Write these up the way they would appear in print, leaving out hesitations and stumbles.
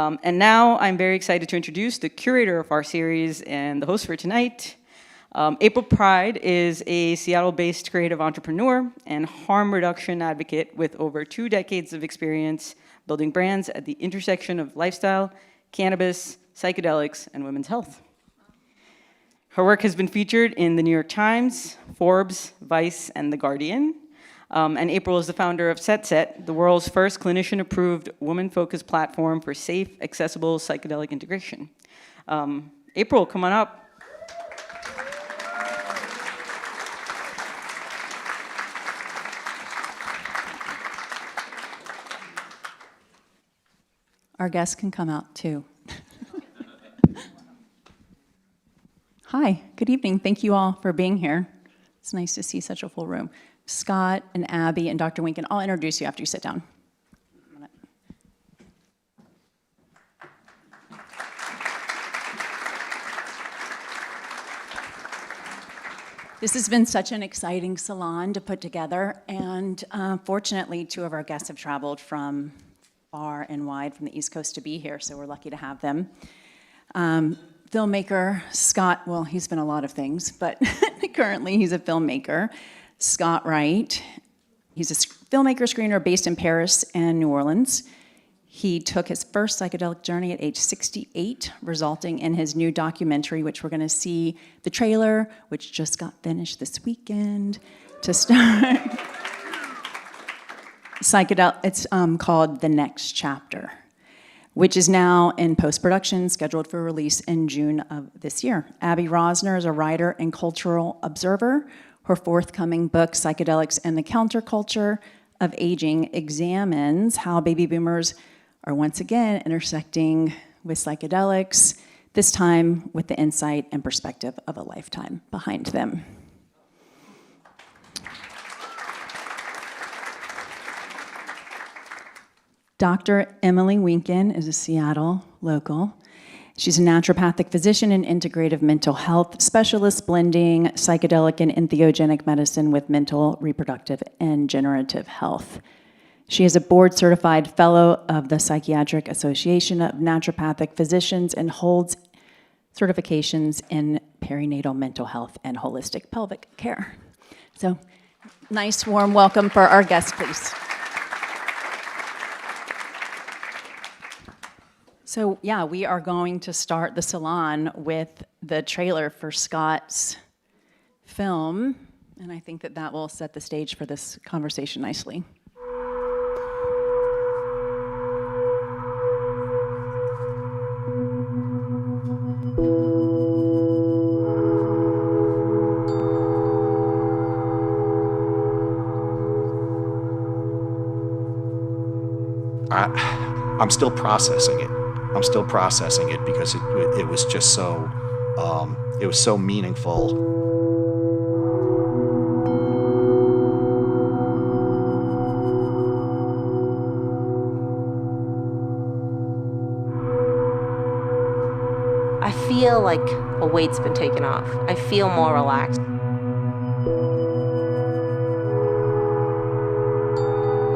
And now I'm very excited to introduce the curator of our series and the host for tonight. April Pride is a Seattle-based creative entrepreneur and harm reduction advocate with over 2 decades of experience building brands at the intersection of lifestyle, cannabis, psychedelics, and women's health. Her work has been featured in the New York Times, Forbes, Vice, and The Guardian. And April is the founder of Set, the world's first clinician-approved, woman-focused platform for safe, accessible psychedelic integration. April, come on up. Our guests can come out too. Hi, good evening. Thank you all for being here. It's nice to see such a full room. Scott and Abby and Dr. Winkin, I'll introduce you after you sit down. This has been such an exciting salon to put together, and fortunately, 2 of our guests have traveled from far and wide from the East Coast to be here, so we're lucky to have them. Filmmaker Scott, well, he's been a lot of things, but currently he's a filmmaker. Scott Wright, he's a filmmaker, screenwriter based in Paris and New Orleans. He took his first psychedelic journey at age 68, resulting in his new documentary, which we're gonna see the trailer, which just got finished this weekend to start. Psychedelic, it's called The Next Chapter, which is now in post-production, scheduled for release in June of this year. Abby Rosner is a writer and cultural observer. Her forthcoming book, Psychedelics and the Counterculture of Aging, examines how baby boomers are once again intersecting with psychedelics, this time with the insight and perspective of a lifetime behind them. Dr. Emily Winkin is a Seattle local. She's a naturopathic physician and integrative mental health specialist, blending psychedelic and entheogenic medicine with mental, reproductive, and generative health. She is a board-certified fellow of the Psychiatric Association of Naturopathic Physicians and holds certifications in perinatal mental health and holistic pelvic care. So, nice warm welcome for our guests, please. So yeah, we are going to start the salon with the trailer for Scott's film, and I think that that will set the stage for this conversation nicely. I'm still processing it. I'm still processing it because it was just so, it was so meaningful. I feel like a weight's been taken off. I feel more relaxed.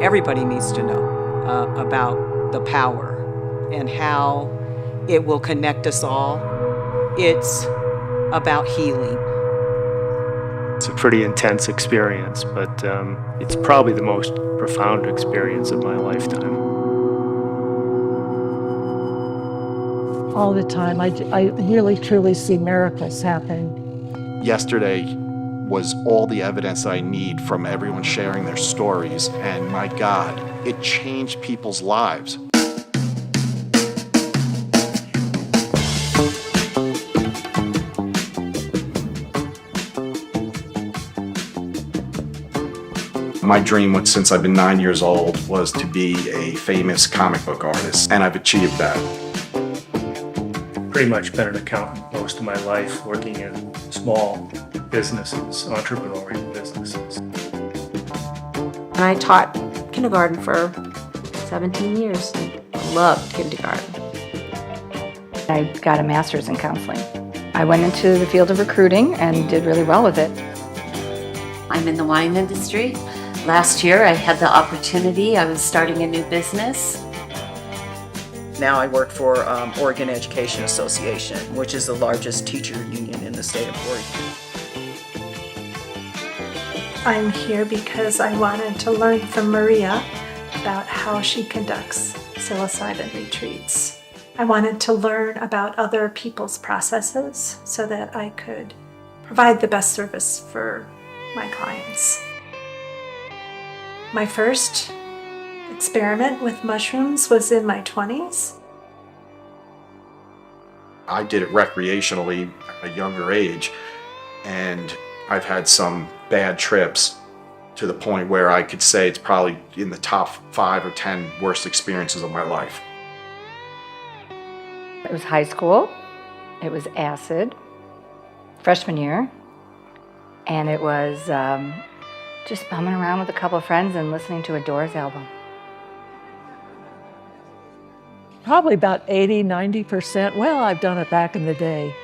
Everybody needs to know about the power and how it will connect us all. It's about healing. It's a pretty intense experience, but it's probably the most profound experience of my lifetime. All the time, I really truly see miracles happen. Yesterday was all the evidence I need from everyone sharing their stories, and my God, it changed people's lives. My dream, since I've been 9 years old, was to be a famous comic book artist, and I've achieved that. Pretty much been an accountant most of my life, working in small businesses, entrepreneurial businesses. And I taught kindergarten for 17 years. I loved kindergarten. I got a master's in counseling. I went into the field of recruiting and did really well with it. I'm in the wine industry. Last year I had the opportunity, I was starting a new business. Now I work for Oregon Education Association, which is the largest teacher union in the state of Oregon. I'm here because I wanted to learn from Maria about how she conducts psilocybin retreats. I wanted to learn about other people's processes so that I could provide the best service for my clients. My first experiment with mushrooms was in my 20s. I did it recreationally at a younger age, and I've had some bad trips to the point where I could say it's probably in the top 5 or 10 worst experiences of my life. It was high school, it was acid, freshman year, and it was just bumming around with a couple of friends and listening to a Doors album. Probably about 80, 90%. Well, I've done it back in the day.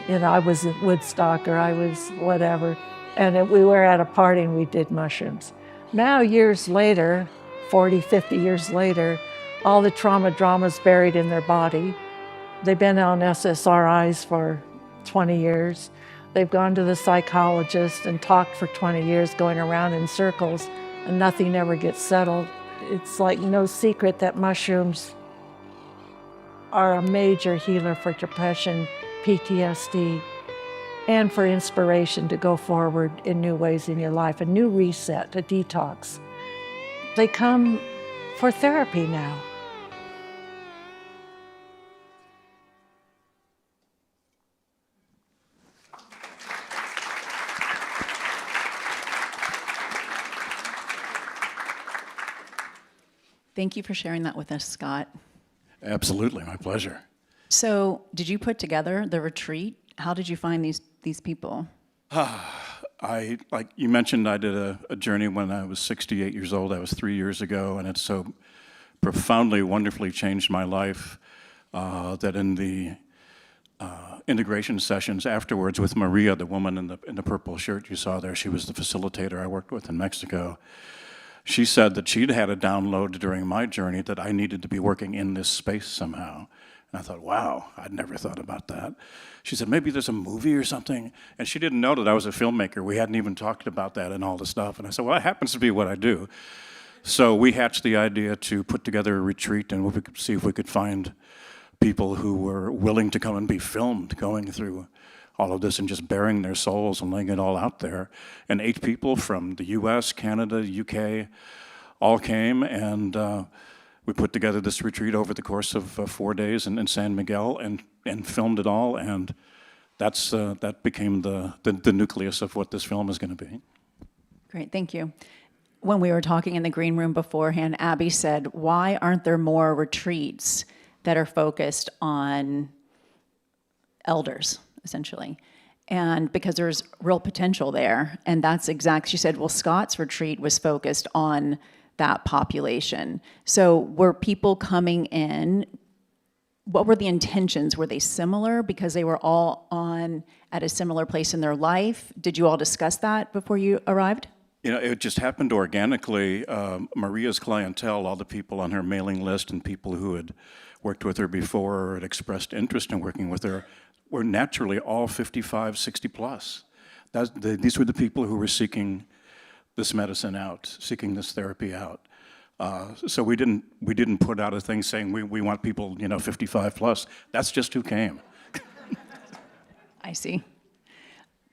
You know, I was at Woodstock or I was whatever, and we were at a party and we did mushrooms. Now, years later, 40, 50 years later, all the drama's buried in their body. They've been on SSRIs for 20 years. They've gone to the psychologist and talked for 20 years, going around in circles, and nothing ever gets settled. It's like no secret that mushrooms are a major healer for depression, PTSD, and for inspiration to go forward in new ways in your life, a new reset, a detox. They come for therapy now. Thank you for sharing that with us, Scott. Absolutely, my pleasure. So, did you put together the retreat? How did you find these people? Like you mentioned, I did a journey when I was 68 years old. That was 3 years ago, and it so profoundly, wonderfully changed my life that in the integration sessions afterwards with Maria, the woman in the purple shirt you saw there, she was the facilitator I worked with in Mexico. She said that she'd had a download during my journey that I needed to be working in this space somehow. And I thought, wow, I'd never thought about that. She said, maybe there's a movie or something. And she didn't know that I was a filmmaker. We hadn't even talked about that and all the stuff. And I said, well, it happens to be what I do. So we hatched the idea to put together a retreat and we could see if we could find people who were willing to come and be filmed going through all of this and just bearing their souls and laying it all out there. And 8 people from the US, Canada, UK, all came, and we put together this retreat over the course of 4 days in San Miguel and filmed it all, and that became the nucleus of what this film is going to be. Great, thank you. When we were talking in the green room beforehand, Abby said, why aren't there more retreats that are focused on elders, essentially? And because there's real potential there. And that's she said, well, Scott's retreat was focused on that population. So were people coming in, what were the intentions? Were they similar because they were all at a similar place in their life? Did you all discuss that before you arrived? You know, it just happened organically. Maria's clientele, all the people on her mailing list and people who had worked with her before or had expressed interest in working with her, were naturally all 55, 60 plus. These were the people who were seeking this medicine out, seeking this therapy out. So we didn't put out a thing saying we want people, 55 plus. That's just who came. I see.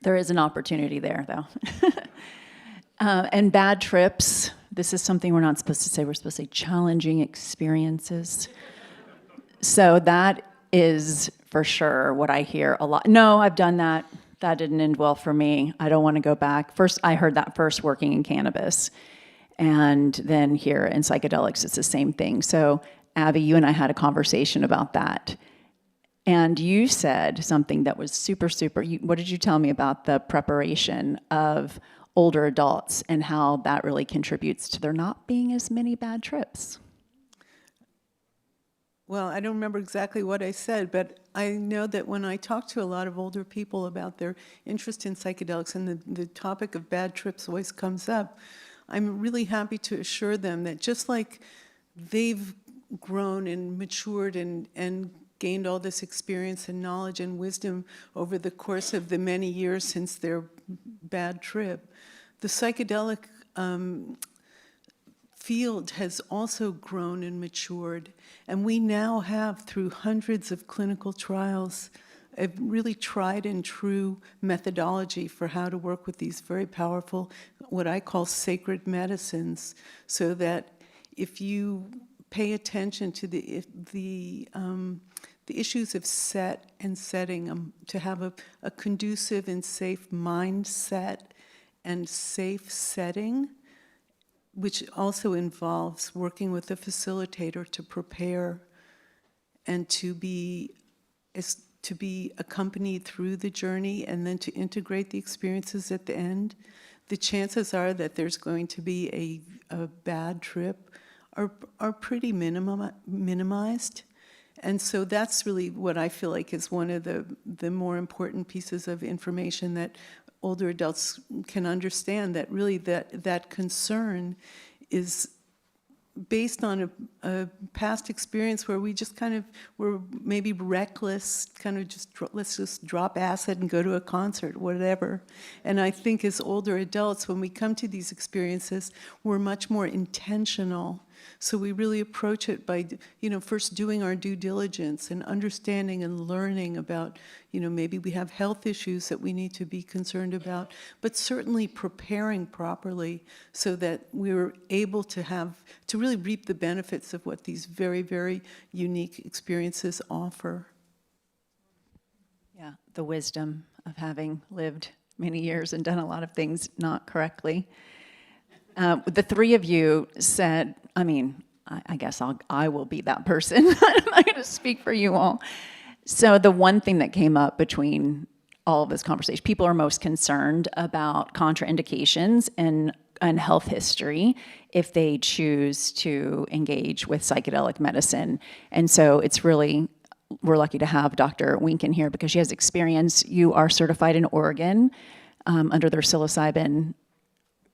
There is an opportunity there, though. And bad trips, this is something we're not supposed to say. We're supposed to say challenging experiences. So that is for sure what I hear a lot. No, I've done that. That didn't end well for me. I don't want to go back. First, I heard that first working in cannabis. And then here in psychedelics, it's the same thing. So Abby, you and I had a conversation about that. And you said something that was super, what did you tell me about the preparation of older adults and how that really contributes to there not being as many bad trips? Well, I don't remember exactly what I said, but I know that when I talk to a lot of older people about their interest in psychedelics and the topic of bad trips always comes up, I'm really happy to assure them that just like they've grown and matured and gained all this experience and knowledge and wisdom over the course of the many years since their bad trip. The psychedelic field has also grown and matured, and we now have, through hundreds of clinical trials, a really tried and true methodology for how to work with these very powerful, what I call sacred medicines, so that if you pay attention to the issues of set and setting, to have a conducive and safe mindset and safe setting, which also involves working with a facilitator to prepare and to be accompanied through the journey and then to integrate the experiences at the end, the chances are that there's going to be a bad trip are pretty minimized. And so that's really what I feel like is one of the more important pieces of information that older adults can understand, that really that concern is based on a past experience where we just kind of were maybe reckless, kind of just let's just drop acid and go to a concert, whatever. And I think as older adults, when we come to these experiences, we're much more intentional. So we really approach it by, first doing our due diligence and understanding and learning about, maybe we have health issues that we need to be concerned about, but certainly preparing properly so that we're able to really reap the benefits of what these very, very unique experiences offer. Yeah, the wisdom of having lived many years and done a lot of things not correctly. The three of you said, I guess I will be that person. I'm not going to speak for you all. So the one thing that came up between all of this conversation, people are most concerned about contraindications and health history if they choose to engage with psychedelic medicine. And so it's really, we're lucky to have Dr. Winken here because she has experience. You are certified in Oregon under their psilocybin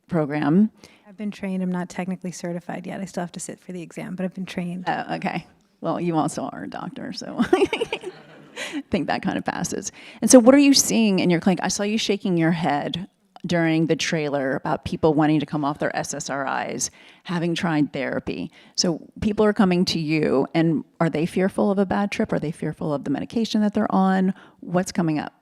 program. I've been trained. I'm not technically certified yet. I still have to sit for the exam, but I've been trained. Oh, okay. Well, you also are a doctor, so I think that kind of passes. And so what are you seeing in your clinic? I saw you shaking your head during the trailer about people wanting to come off their SSRIs, having tried therapy. So people are coming to you, and are they fearful of a bad trip? Are they fearful of the medication that they're on? What's coming up?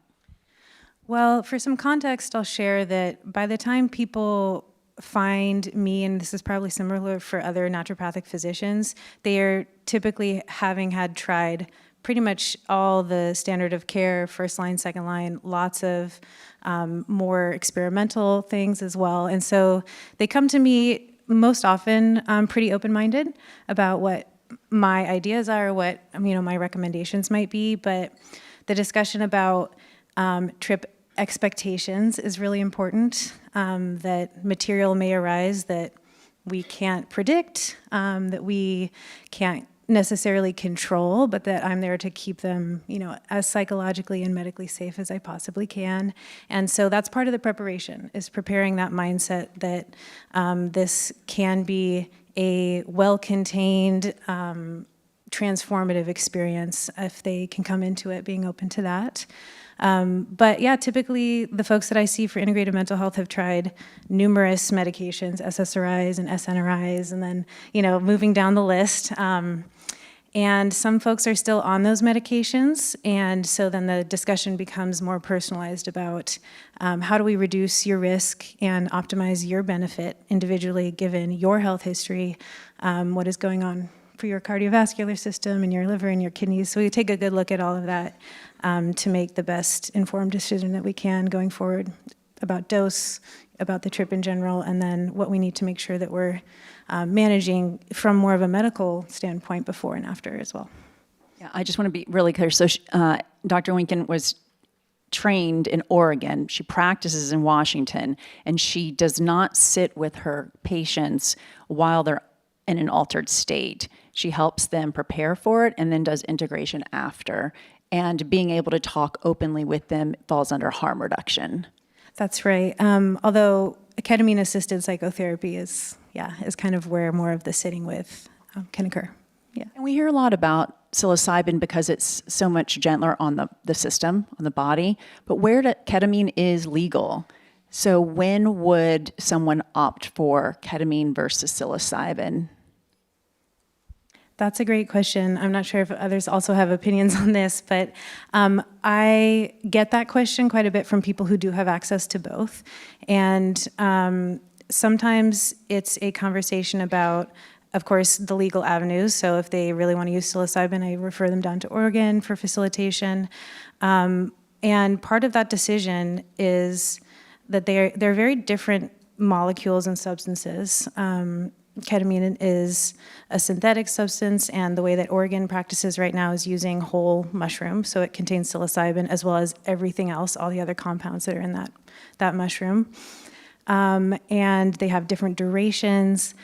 Well, for some context, I'll share that by the time people find me, and this is probably similar for other naturopathic physicians, they are typically having had tried pretty much all the standard of care, first line, second line, lots of more experimental things as well. And so they come to me most often pretty open-minded about what my ideas are, what my recommendations might be, but the discussion about trip expectations is really important, that material may arise that we can't predict, that we can't necessarily control, but that I'm there to keep them, as psychologically and medically safe as I possibly can. And so that's part of the preparation, is preparing that mindset that this can be a well-contained, transformative experience if they can come into it being open to that. But yeah, typically the folks that I see for integrative mental health have tried numerous medications, SSRIs and SNRIs, and then, moving down the list. And some folks are still on those medications, and so then the discussion becomes more personalized about how do we reduce your risk and optimize your benefit individually given your health history, what is going on for your cardiovascular system and your liver and your kidneys. So we take a good look at all of that to make the best informed decision that we can going forward about dose, about the trip in general, and then what we need to make sure that we're managing from more of a medical standpoint before and after as well. Yeah, I just want to be really clear. So Dr. Winken was trained in Oregon. She practices in Washington, and she does not sit with her patients while they're in an altered state. She helps them prepare for it and then does integration after. And being able to talk openly with them falls under harm reduction. That's right. Although ketamine-assisted psychotherapy is kind of where more of the sitting with can occur. Yeah. And we hear a lot about psilocybin because it's so much gentler on the system, on the body, but ketamine is legal. So when would someone opt for ketamine versus psilocybin? That's a great question. I'm not sure if others also have opinions on this, but I get that question quite a bit from people who do have access to both. And sometimes it's a conversation about, of course, the legal avenues. So if they really want to use psilocybin, I refer them down to Oregon for facilitation. And part of that decision is that they're very different molecules and substances. Ketamine is a synthetic substance, and the way that Oregon practices right now is using whole mushroom, so it contains psilocybin as well as everything else, all the other compounds that are in that mushroom. And they have different durations.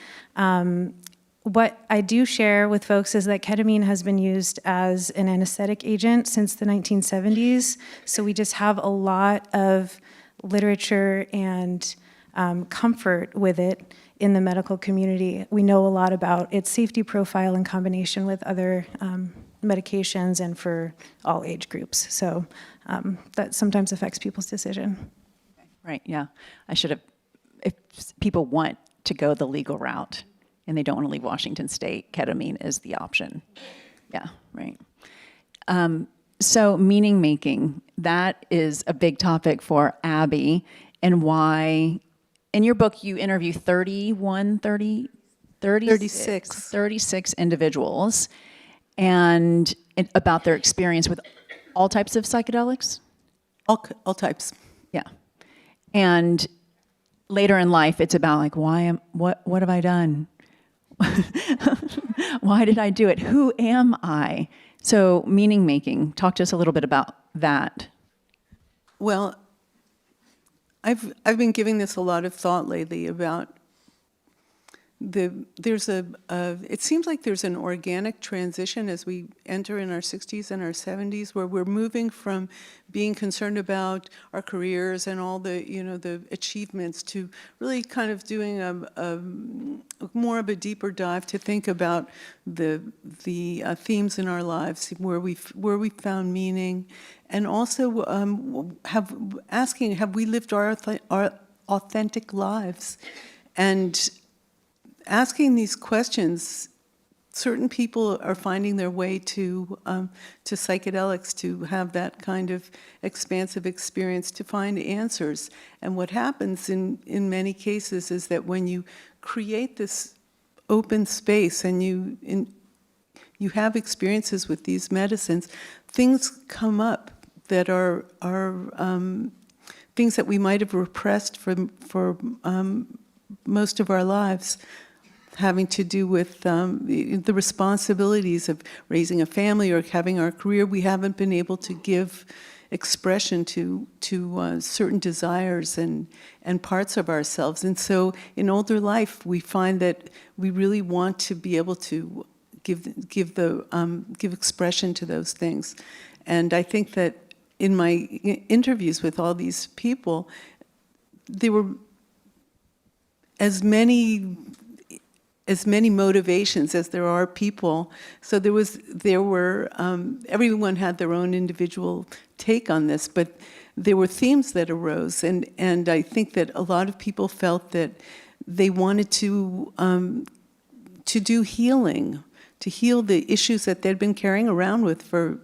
What I do share with folks is that ketamine has been used as an anesthetic agent since the 1970s, so we just have a lot of literature and comfort with it in the medical community. We know a lot about its safety profile in combination with other medications and for all age groups. So that sometimes affects people's decision. Right, yeah. If people want to go the legal route and they don't want to leave Washington State, ketamine is the option. Yeah, right. So meaning making, that is a big topic for Abby, and why. In your book, you interview 36 individuals and about their experience with all types of psychedelics? All types. Yeah. And later in life, it's about like, what have I done? Why did I do it? Who am I? So meaning making, talk to us a little bit about that. Well, I've been giving this a lot of thought lately about it seems like there's an organic transition as we enter in our 60s and our 70s, where we're moving from being concerned about our careers and all the achievements to really kind of doing a more of a deeper dive to think about the themes in our lives where we found meaning, and also have we lived our authentic lives, and asking these questions. Certain people are finding their way to psychedelics to have that kind of expansive experience, to find answers. And what happens in many cases is that when you create this open space and you have experiences with these medicines, things come up that are things that we might have repressed for most of our lives, having to do with the responsibilities of raising a family or having our career. We haven't been able to give expression to certain desires and parts of ourselves. And so in older life, we find that we really want to be able to give expression to those things. And I think that in my interviews with all these people, there were as many motivations as there are people. So everyone had their own individual take on this, but there were themes that arose, and I think that a lot of people felt that they wanted to do healing, to heal the issues that they'd been carrying around with for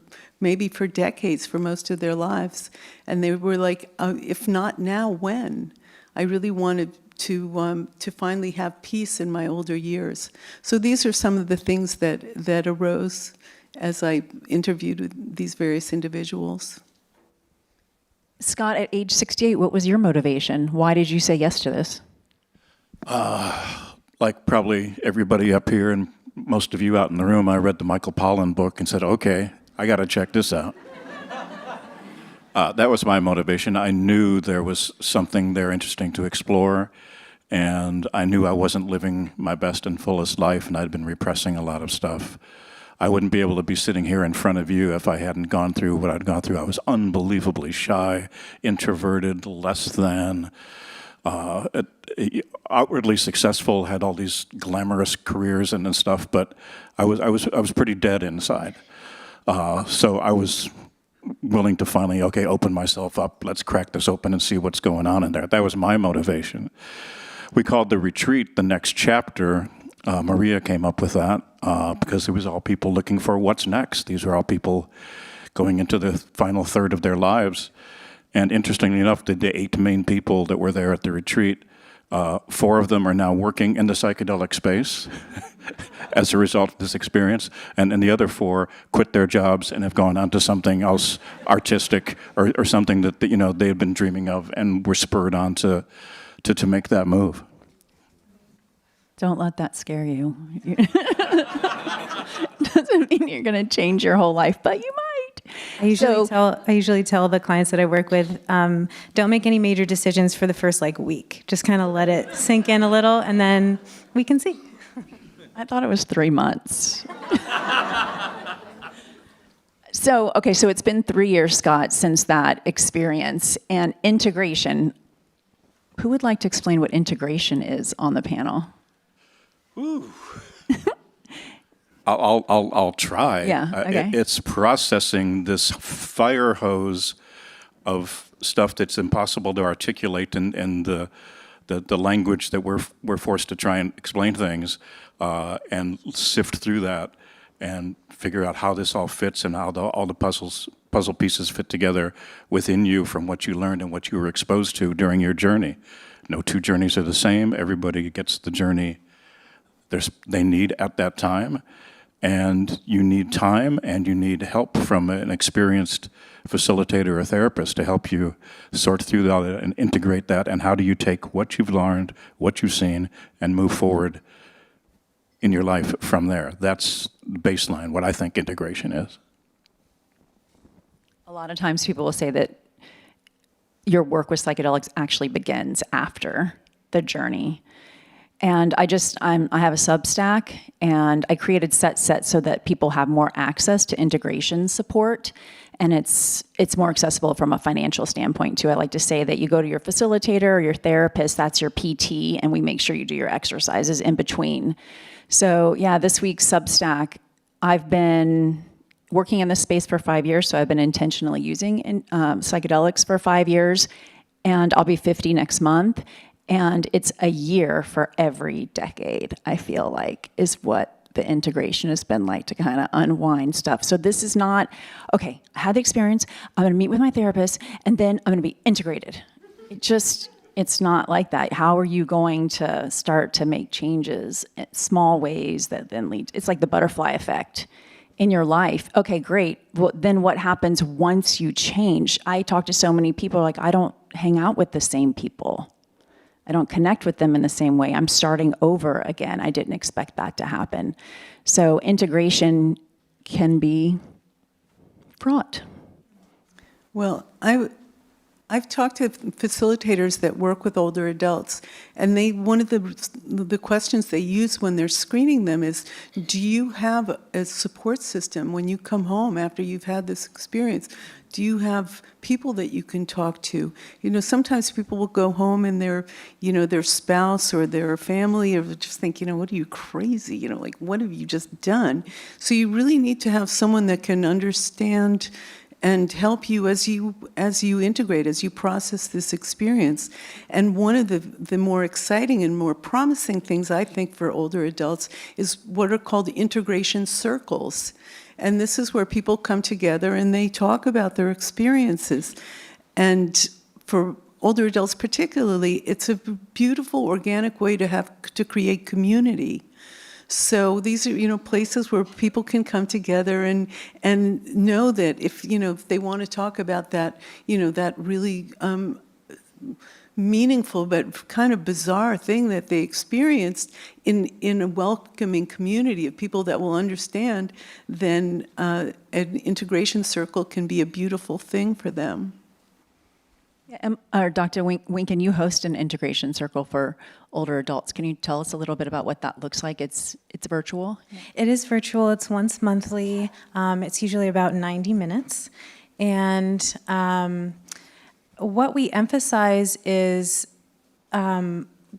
decades, for most of their lives. And they were like, if not now, when? I really wanted to finally have peace in my older years. So these are some of the things that arose as I interviewed these various individuals. Scott, at age 68, what was your motivation? Why did you say yes to this? Like probably everybody up here and most of you out in the room, I read the Michael Pollan book and said, okay, I got to check this out. That was my motivation. I knew there was something there interesting to explore, and I knew I wasn't living my best and fullest life, and I'd been repressing a lot of stuff. I wouldn't be able to be sitting here in front of you if I hadn't gone through what I'd gone through. I was unbelievably shy, introverted, less than. outwardly successful, had all these glamorous careers and stuff, but I was pretty dead inside. So I was willing to finally, okay, open myself up. Let's crack this open and see what's going on in there. That was my motivation. We called the retreat the next chapter. Maria came up with that because it was all people looking for what's next. These were all people going into the final third of their lives. And interestingly enough, the 8 main people that were there at the retreat, 4 of them are now working in the psychedelic space as a result of this experience, and the other 4 quit their jobs and have gone on to something else artistic or something that they've been dreaming of and were spurred on to make that move. Don't let that scare you. Doesn't mean you're going to change your whole life, but you might. I usually tell the clients that I work with, don't make any major decisions for the first week. Just kind of let it sink in a little, and then we can see. I thought it was 3 months. So it's been 3 years, Scott, since that experience. And integration. Who would like to explain what integration is on the panel? Ooh. I'll try. Yeah, okay. It's processing this fire hose of stuff that's impossible to articulate in the language that we're forced to try and explain things, and sift through that and figure out how this all fits and how all the puzzle pieces fit together within you from what you learned and what you were exposed to during your journey. No 2 journeys are the same. Everybody gets the journey they need at that time. And you need time and you need help from an experienced facilitator or therapist to help you sort through that and integrate that. And how do you take what you've learned, what you've seen, and move forward in your life from there? That's the baseline, what I think integration is. A lot of times people will say that your work with psychedelics actually begins after the journey. And I have a Substack, and I created Set so that people have more access to integration support, and it's more accessible from a financial standpoint too. I like to say that you go to your facilitator or your therapist, that's your PT, and we make sure you do your exercises in between. So yeah, this week's Substack, I've been working in this space for 5 years, so I've been intentionally using psychedelics for 5 years, and I'll be 50 next month. And it's a year for every decade, I feel like, is what the integration has been like to kind of unwind stuff. So this is not, okay, I had the experience, I'm gonna meet with my therapist, and then I'm gonna be integrated. It's not like that. How are you going to start to make changes in small ways that then lead, it's like the butterfly effect in your life. Okay, great. Well, then what happens once you change? I talk to so many people, like, I don't hang out with the same people. I don't connect with them in the same way. I'm starting over again. I didn't expect that to happen. So integration can be fraught. Well, I've talked to facilitators that work with older adults, and one of the questions they use when they're screening them is, do you have a support system when you come home after you've had this experience? Do you have people that you can talk to? Sometimes people will go home and their spouse or their family or just think, what are you, crazy? What have you just done? So you really need to have someone that can understand and help you as you integrate, as you process this experience. And one of the more exciting and more promising things, I think, for older adults is what are called integration circles. And this is where people come together and they talk about their experiences. And for older adults particularly, it's a beautiful, organic way to create community. So these are, places where people can come together and know that if they want to talk about that, that really meaningful but kind of bizarre thing that they experienced in a welcoming community of people that will understand, then an integration circle can be a beautiful thing for them. Dr. Winken, you host an integration circle for older adults. Can you tell us a little bit about what that looks like? It's virtual? It is virtual. It's once monthly. It's usually about 90 minutes. And what we emphasize is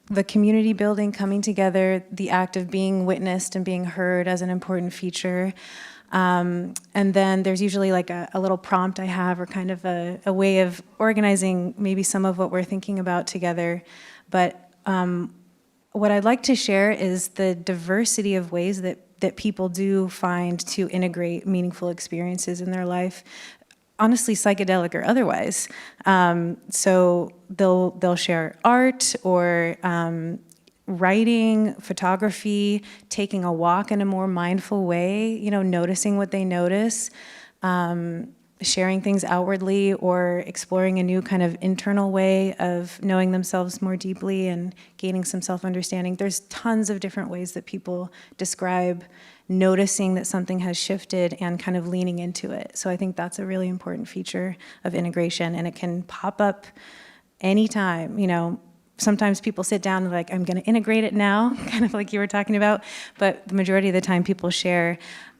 the community building, coming together, the act of being witnessed and being heard as an important feature. And then there's usually like a little prompt I have, or kind of a way of organizing maybe some of what we're thinking about together. But what I'd like to share is the diversity of ways that people do find to integrate meaningful experiences in their life, honestly, psychedelic or otherwise. So they'll share art or writing, photography, taking a walk in a more mindful way, noticing what they notice, sharing things outwardly, or exploring a new kind of internal way of knowing themselves more deeply and gaining some self-understanding. There's tons of different ways that people describe noticing that something has shifted and kind of leaning into it. So I think that's a really important feature of integration, and it can pop up anytime. Sometimes people sit down and like, I'm going to integrate it now, kind of like you were talking about, but the majority of the time people share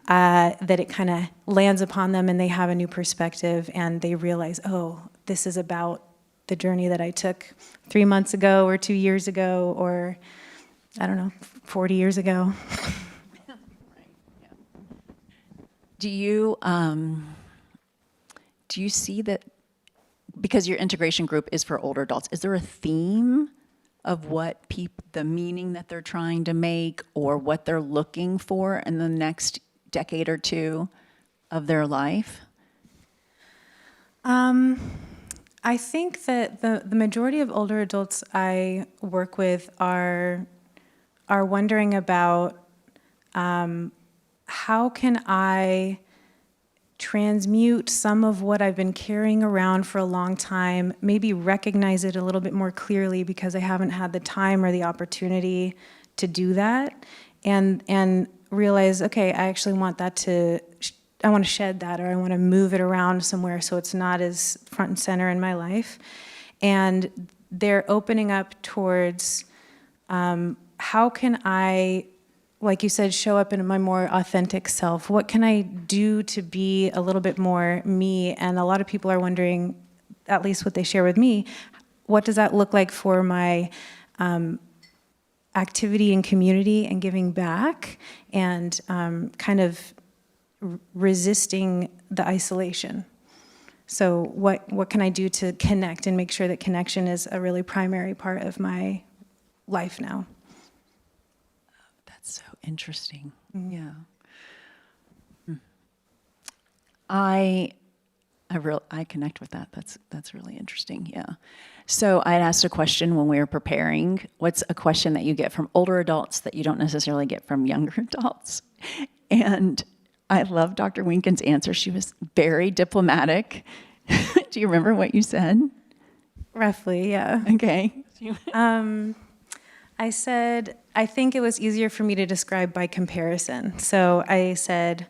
that it kind of lands upon them and they have a new perspective and they realize, oh, this is about the journey that I took 3 months ago or 2 years ago or, I don't know, 40 years ago. Do you see that, because your integration group is for older adults, is there a theme of what the meaning that they're trying to make or what they're looking for in the next decade or two of their life? I think that the majority of older adults I work with are wondering about how can I transmute some of what I've been carrying around for a long time, maybe recognize it a little bit more clearly because I haven't had the time or the opportunity to do that, and realize, okay, I actually want that I want to shed that, or I want to move it around somewhere so it's not as front and center in my life. And they're opening up towards how can I, like you said, show up in my more authentic self? What can I do to be a little bit more me? And a lot of people are wondering, at least what they share with me, what does that look like for my activity and community and giving back, and kind of resisting the isolation. So what can I do to connect and make sure that connection is a really primary part of my life now? That's so interesting. Yeah. I connect with that. That's really interesting. Yeah. So I had asked a question when we were preparing. What's a question that you get from older adults that you don't necessarily get from younger adults? And I love Dr. Winkin's answer. She was very diplomatic. Do you remember what you said? Roughly, yeah. Okay. I said, I think it was easier for me to describe by comparison. So I said,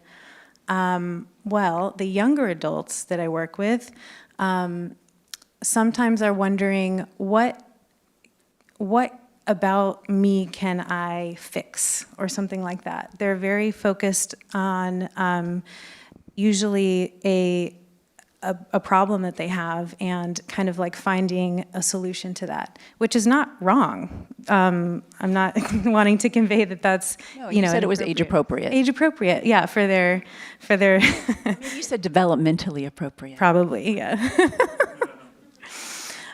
well, the younger adults that I work with sometimes are wondering, what about me can I fix, or something like that. They're very focused on usually a problem that they have, and kind of like finding a solution to that, which is not wrong. I'm not wanting to convey that that's, no, you said it was age appropriate. Age appropriate, yeah, for their You said developmentally appropriate. Probably, yeah.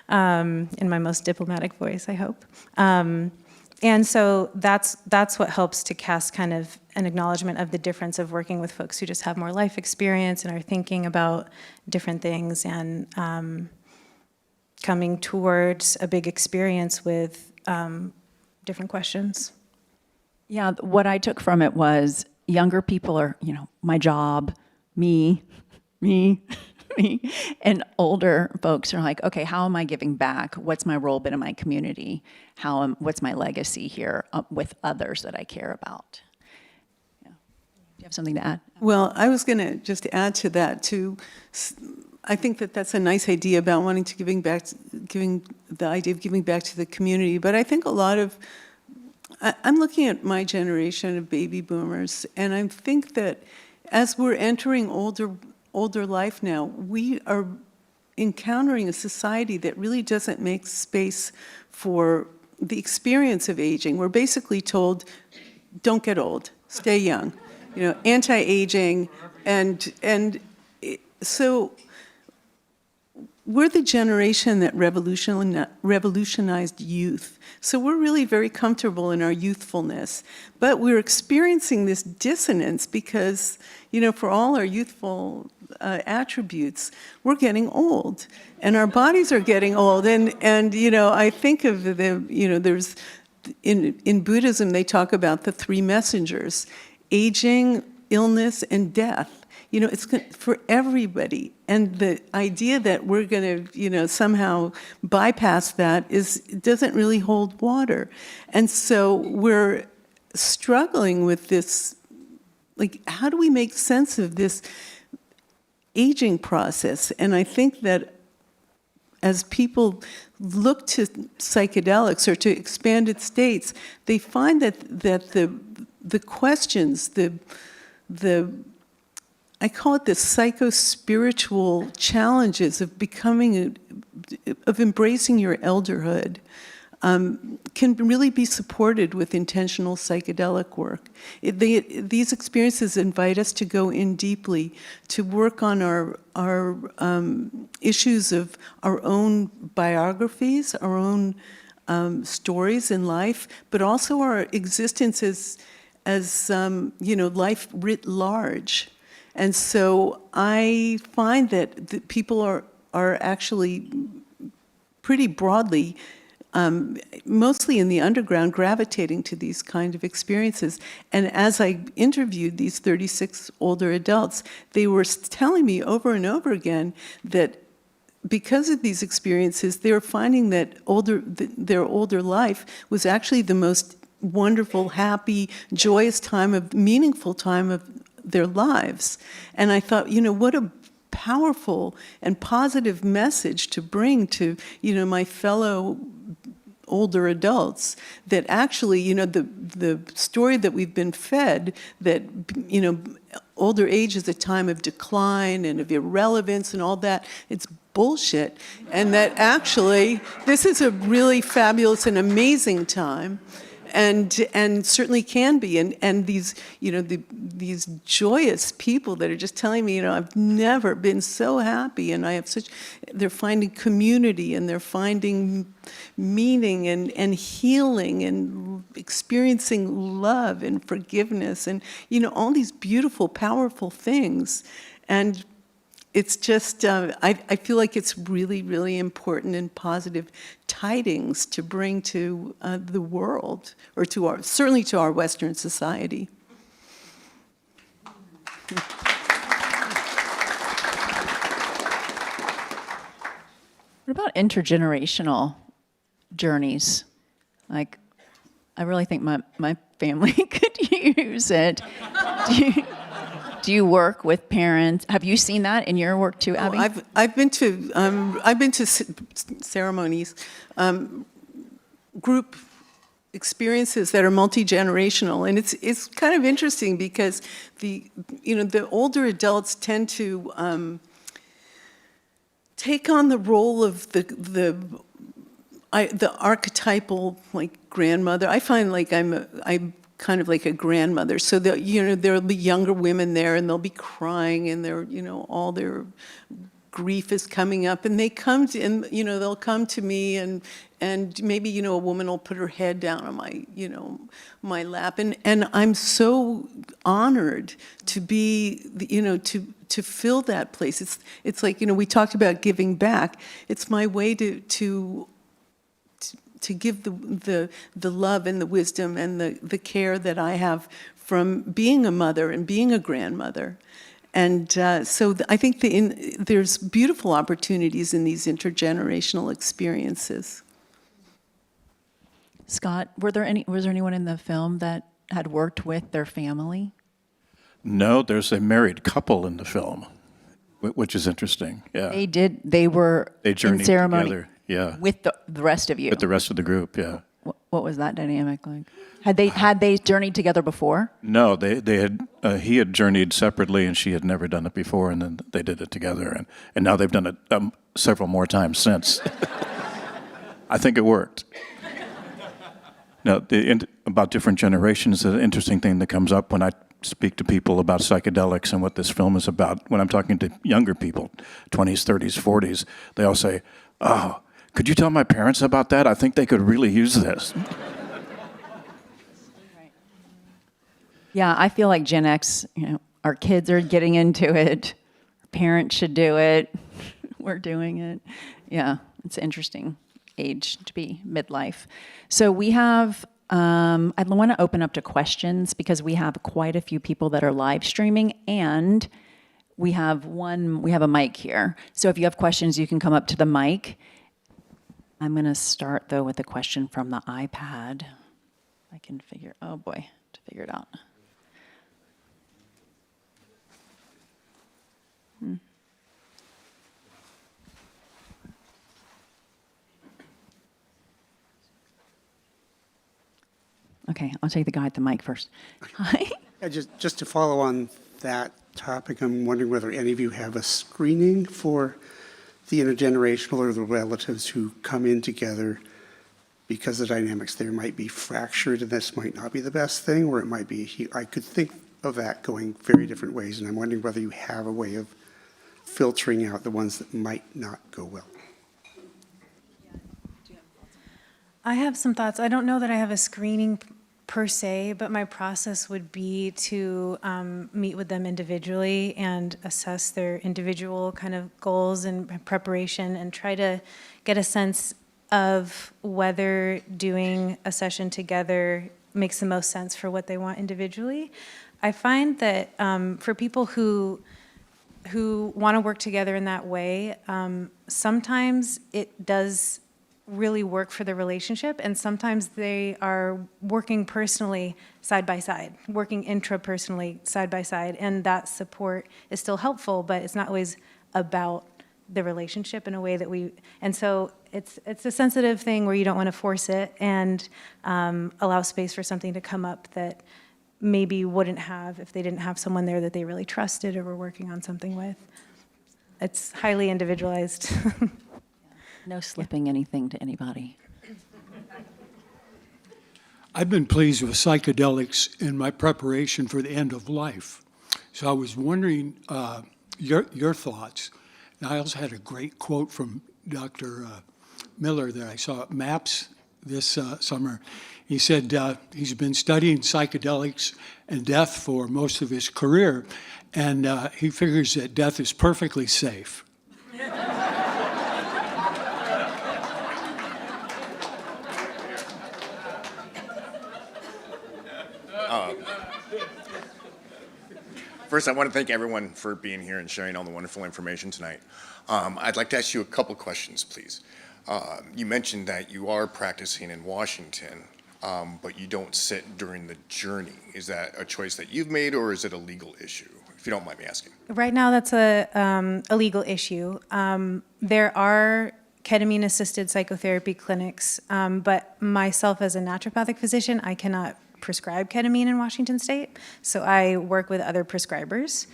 In my most diplomatic voice, I hope. And so that's what helps to cast kind of an acknowledgement of the difference of working with folks who just have more life experience and are thinking about different things, and coming towards a big experience with different questions. Yeah, what I took from it was younger people are, my job, me, and older folks are like, okay, how am I giving back? What's my role been in my community? What's my legacy here with others that I care about? Yeah. Do you have something to add? Well, I was going to just add to that too. I think that that's a nice idea about wanting to giving the idea of giving back to the community. But I think I'm looking at my generation of baby boomers, and I think that as we're entering older life now, we are encountering a society that really doesn't make space for the experience of aging. We're basically told, don't get old, stay young, anti-aging, and so we're the generation that revolutionized youth. So we're really very comfortable in our youthfulness, but we're experiencing this dissonance because, for all our youthful attributes, we're getting old, and our bodies are getting old. And I think of there's in Buddhism they talk about the three messengers: aging, illness, and death. It's for everybody. And the idea that we're going to, somehow bypass that doesn't really hold water. And so we're struggling with this, how do we make sense of this aging process? And I think that as people look to psychedelics or to expanded states, they find that the questions, I call it the psycho-spiritual challenges of embracing your elderhood, can really be supported with intentional psychedelic work. These experiences invite us to go in deeply, to work on our issues of our own biographies, our own stories in life, but also our existence as life writ large. And so I find that people are actually pretty broadly, mostly in the underground, gravitating to these kind of experiences. And as I interviewed these 36 older adults, they were telling me over and over again that because of these experiences, they were finding that their older life was actually the most wonderful, happy, joyous meaningful time of their lives. And I thought, what a powerful and positive message to bring to, my fellow older adults, that actually, the story that we've been fed, that, older age is a time of decline and of irrelevance and all that, it's bullshit. And that actually, this is a really fabulous and amazing time. And certainly can be, and these these joyous people that are just telling me, I've never been so happy, and they're finding community, and they're finding meaning and healing, and experiencing love and forgiveness, and all these beautiful, powerful things, and it's just, I feel like it's really, really important and positive tidings to bring to the world, or certainly to our Western society. What about intergenerational journeys? I really think my family could use it. Do you work with parents? Have you seen that in your work too, Abby? I've been to ceremonies, group experiences that are multi-generational, and it's kind of interesting because the older adults tend to take on the role of the archetypal grandmother. I find I'm kind of like a grandmother. So there'll be younger women there, and they'll be crying, and all their grief is coming up, and they come to, and they'll come to me, and maybe a woman will put her head down on my my lap, and I'm so honored to be to fill that place. It's like we talked about giving back. It's my way to give the love and the wisdom and the care that I have from being a mother and being a grandmother. And so I think there's beautiful opportunities in these intergenerational experiences. Scott, was there anyone in the film that had worked with their family? No, there's a married couple in the film, which is interesting. Yeah. They journeyed in ceremony together. Yeah. With the rest of you. With the rest of the group, yeah. What was that dynamic like? Had they journeyed together before? No, they had. He had journeyed separately, and she had never done it before, and then they did it together, and now they've done it several more times since. I think it worked. Now, about different generations, the interesting thing that comes up when I speak to people about psychedelics and what this film is about, when I'm talking to younger people, 20s, 30s, 40s, they all say, "Oh, could you tell my parents about that? I think they could really use this." Yeah, I feel like Gen X, our kids are getting into it. Our parents should do it. We're doing it. Yeah, it's an interesting age to be midlife. So we have, I want to open up to questions because we have quite a few people that are live streaming, and we have a mic here. So if you have questions, you can come up to the mic. I'm going to start though with a question from the iPad. I can figure it out. Okay, I'll take the guy at the mic first. Hi. Yeah, just to follow on that topic, I'm wondering whether any of you have a screening for the intergenerational or the relatives who come in together because the dynamics there might be fractured and this might not be the best thing, or it might be, I could think of that going very different ways, and I'm wondering whether you have a way of filtering out the ones that might not go well. I have some thoughts. I don't know that I have a screening per se, but my process would be to meet with them individually and assess their individual kind of goals and preparation and try to get a sense of whether doing a session together makes the most sense for what they want individually. I find that for people who want to work together in that way, sometimes it does really work for the relationship, and sometimes they are working personally side by side, working intrapersonally side by side, and that support is still helpful, but it's not always about the relationship in a way that and so it's a sensitive thing where you don't want to force it and allow space for something to come up that maybe wouldn't have if they didn't have someone there that they really trusted or were working on something with. It's highly individualized. No slipping anything to anybody. I've been pleased with psychedelics in my preparation for the end of life. So I was wondering your thoughts. And I also had a great quote from Dr. Miller that I saw at MAPS this summer. He said he's been studying psychedelics and death for most of his career, and he figures that death is perfectly safe. First, I want to thank everyone for being here and sharing all the wonderful information tonight. I'd like to ask you a couple questions, please. You mentioned that you are practicing in Washington, but you don't sit during the journey. Is that a choice that you've made, or is it a legal issue, if you don't mind me asking? Right now, that's a legal issue. There are ketamine-assisted psychotherapy clinics, but myself as a naturopathic physician, I cannot prescribe ketamine in Washington State, so I work with other prescribers,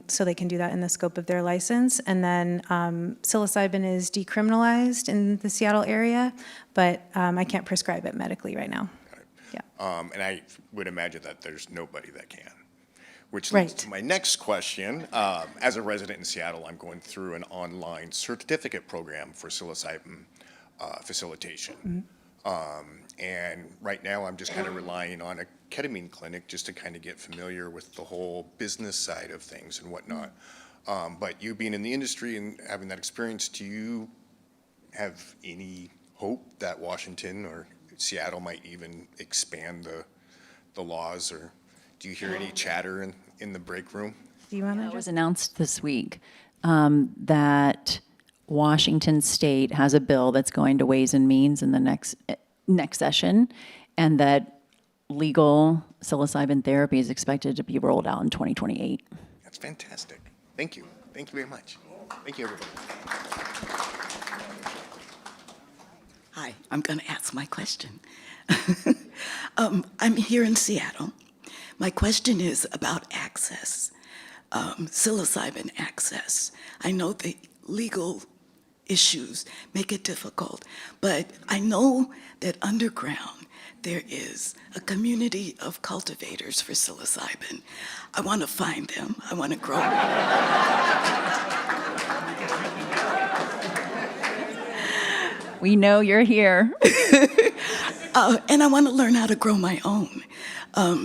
so they can do that in the scope of their license. And then psilocybin is decriminalized in the Seattle area, but I can't prescribe it medically right now. Yeah. And I would imagine that there's nobody that can. Which leads to my next question. As a resident in Seattle, I'm going through an online certificate program for psilocybin facilitation. And right now I'm just kind of relying on a ketamine clinic just to kind of get familiar with the whole business side of things and whatnot. But you being in the industry and having that experience, do you have any hope that Washington or Seattle might even expand the laws, or do you hear any chatter in the break room? Do you want to? It was announced this week that Washington State has a bill that's going to Ways and Means in the next session, and that legal psilocybin therapy is expected to be rolled out in 2028. That's fantastic. Thank you. Thank you very much. Thank you, everybody. Hi, I'm going to ask my question. I'm here in Seattle. My question is about access, psilocybin access. I know the legal issues make it difficult, but I know that underground there is a community of cultivators for psilocybin. I want to find them. I want to grow. We know you're here. And I want to learn how to grow my own.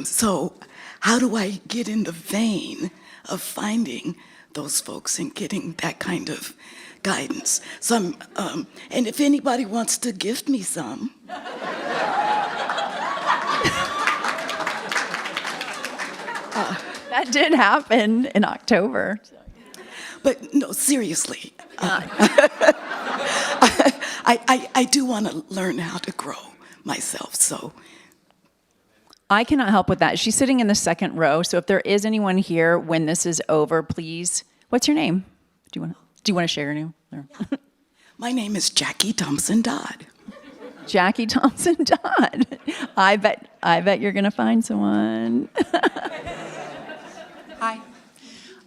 So how do I get in the vein of finding those folks and getting that kind of guidance? So and if anybody wants to gift me some. That did happen in October. But no, seriously. I do want to learn how to grow myself, so. I cannot help with that. She's sitting in the second row, so if there is anyone here when this is over, please. What's your name? Do you want to share your name? My name is Jackie Thompson Dodd. Jackie Thompson Dodd. I bet you're gonna find someone. Hi.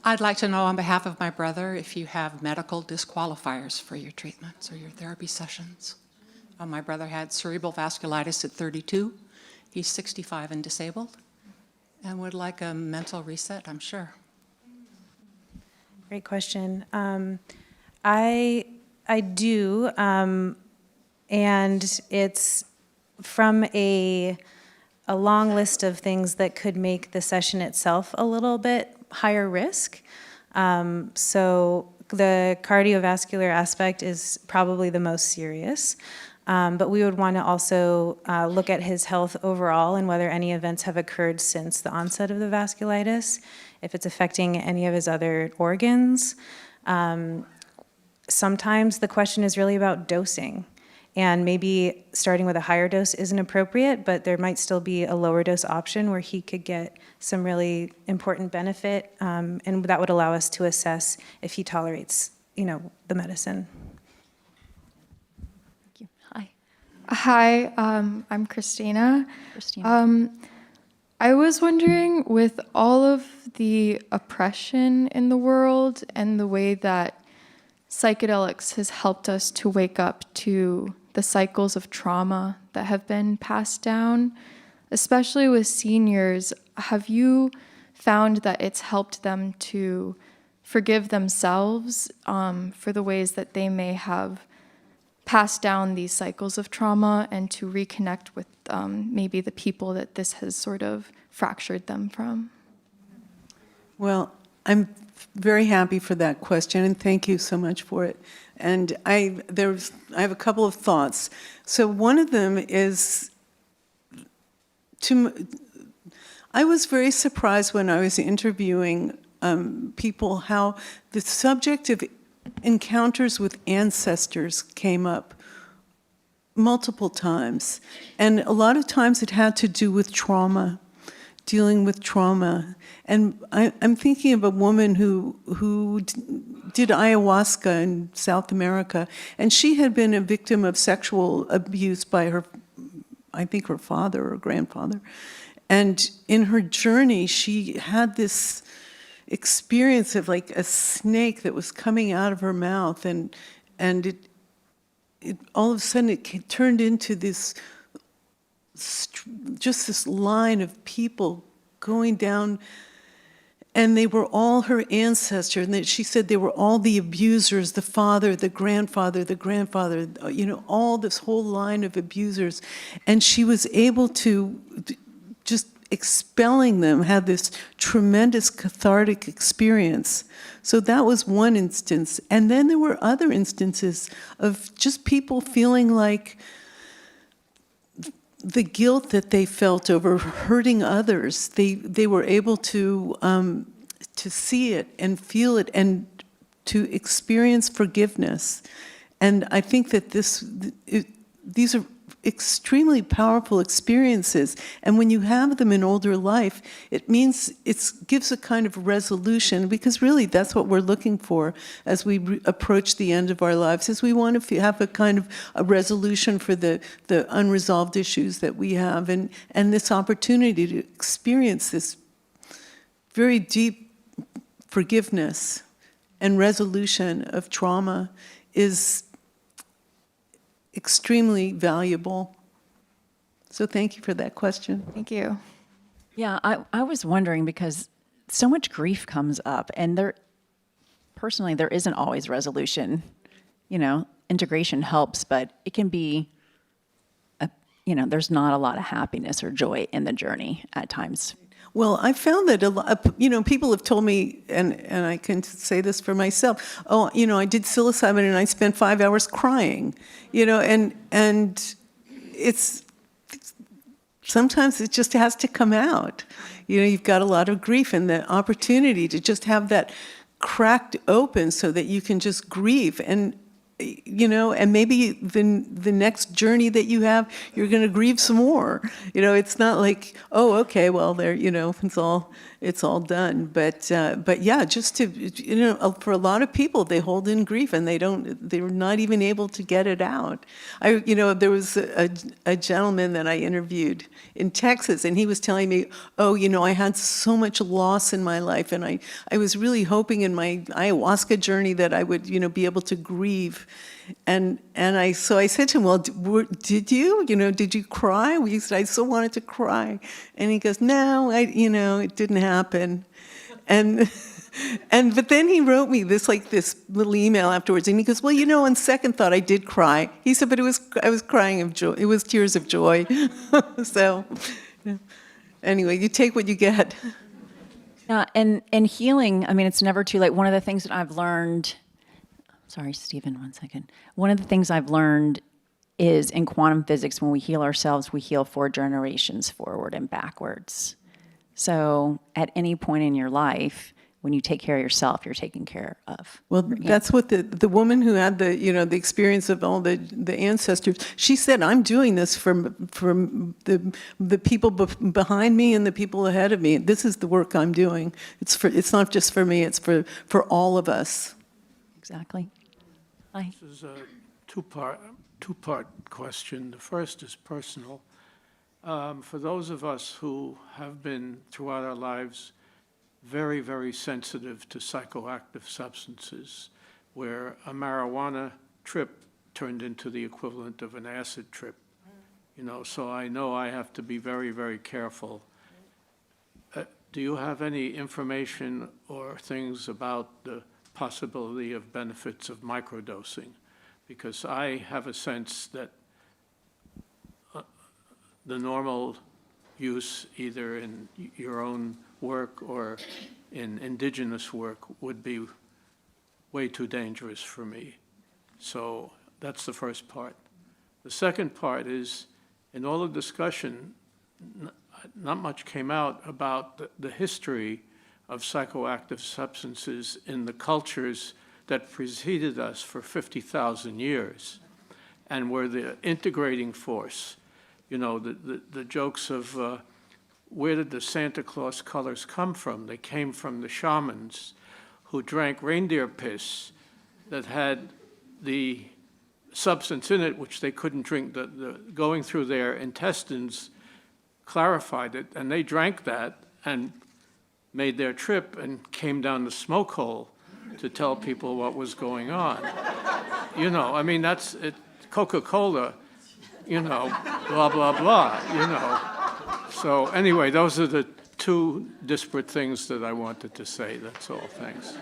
I'd like to know on behalf of my brother if you have medical disqualifiers for your treatments or your therapy sessions. My brother had cerebral vasculitis at 32. He's 65 and disabled and would like a mental reset, I'm sure. Great question. I do, and it's from a long list of things that could make the session itself a little bit higher risk. So the cardiovascular aspect is probably the most serious. But we would want to also look at his health overall and whether any events have occurred since the onset of the vasculitis, if it's affecting any of his other organs. Sometimes the question is really about dosing, and maybe starting with a higher dose isn't appropriate, but there might still be a lower dose option where he could get some really important benefit, and that would allow us to assess if he tolerates, the medicine. Hi, I'm Christina. I was wondering, with all of the oppression in the world and the way that psychedelics has helped us to wake up to the cycles of trauma that have been passed down, especially with seniors, have you found that it's helped them to forgive themselves for the ways that they may have pass down these cycles of trauma and to reconnect with maybe the people that this has sort of fractured them from? Well, I'm very happy for that question, and thank you so much for it. And I have a couple of thoughts. So one of them is, I was very surprised when I was interviewing people how the subject of encounters with ancestors came up multiple times. And a lot of times it had to do with trauma, dealing with trauma. And I'm thinking of a woman who did ayahuasca in South America, and she had been a victim of sexual abuse by her father or grandfather. And in her journey, she had this experience of like a snake that was coming out of her mouth, and it all of a sudden it turned into this line of people going down, and they were all her ancestors. And she said they were all the abusers, the father, the grandfather, all this whole line of abusers. And she was able to just expelling them, had this tremendous cathartic experience. So that was one instance. And then there were other instances of just people feeling like the guilt that they felt over hurting others. They were able to see it and feel it and to experience forgiveness. And I think that these are extremely powerful experiences, and when you have them in older life, it means it gives a kind of resolution, because really that's what we're looking for as we approach the end of our lives, is we want to have a kind of a resolution for the unresolved issues that we have, and this opportunity to experience this very deep forgiveness and resolution of trauma is extremely valuable. So thank you for that question. Thank you. Yeah, I was wondering because so much grief comes up, and personally, there isn't always resolution. You know, integration helps, but it can be, there's not a lot of happiness or joy in the journey at times. Well, I found that a lot, people have told me, and I can say this for myself, I did psilocybin and I spent 5 hours crying, and it's sometimes it just has to come out. You've got a lot of grief, and the opportunity to just have that cracked open so that you can just grieve. And maybe the next journey that you have, you're going to grieve some more. It's not like, oh, okay, well, there, it's all done. But yeah, just to, for a lot of people, they hold in grief and they're not even able to get it out. There was a gentleman that I interviewed in Texas, and he was telling me, I had so much loss in my life, and I was really hoping in my ayahuasca journey that I would, be able to grieve. And I said to him, well, did you? Did you cry? He said, I so wanted to cry. And he goes, no, it didn't happen. But then he wrote me this little email afterwards, and he goes, well, on second thought, I did cry. He said, but I was crying of joy. It was tears of joy. So anyway, you take what you get. Yeah, and healing, it's never too late. One of the things that I've learned, sorry, Stephen, 1 second. One of the things I've learned is in quantum physics, when we heal ourselves, we heal 4 generations forward and backwards. So at any point in your life, when you take care of yourself, you're taken care of. Well, that's what the woman who had the experience of all the ancestors, she said, I'm doing this for the people behind me and the people ahead of me. This is the work I'm doing. It's not just for me, it's for all of us. Exactly. Hi. This is a two-part question. The first is personal. For those of us who have been throughout our lives very, very sensitive to psychoactive substances, where a marijuana trip turned into the equivalent of an acid trip, so I know I have to be very, very careful. Do you have any information or things about the possibility of benefits of microdosing? Because I have a sense that the normal use, either in your own work or in indigenous work, would be way too dangerous for me. So that's the first part. The second part is, in all the discussion, not much came out about the history of psychoactive substances in the cultures that preceded us for 50,000 years and were the integrating force. The jokes of where did the Santa Claus colors come from? They came from the shamans who drank reindeer piss that had the substance in it, which they couldn't drink. Going through their intestines clarified it, and they drank that and made their trip and came down the smoke hole to tell people what was going on. That's it. Coca-Cola, blah, blah, blah, So anyway, those are the two disparate things that I wanted to say. That's all. Thanks.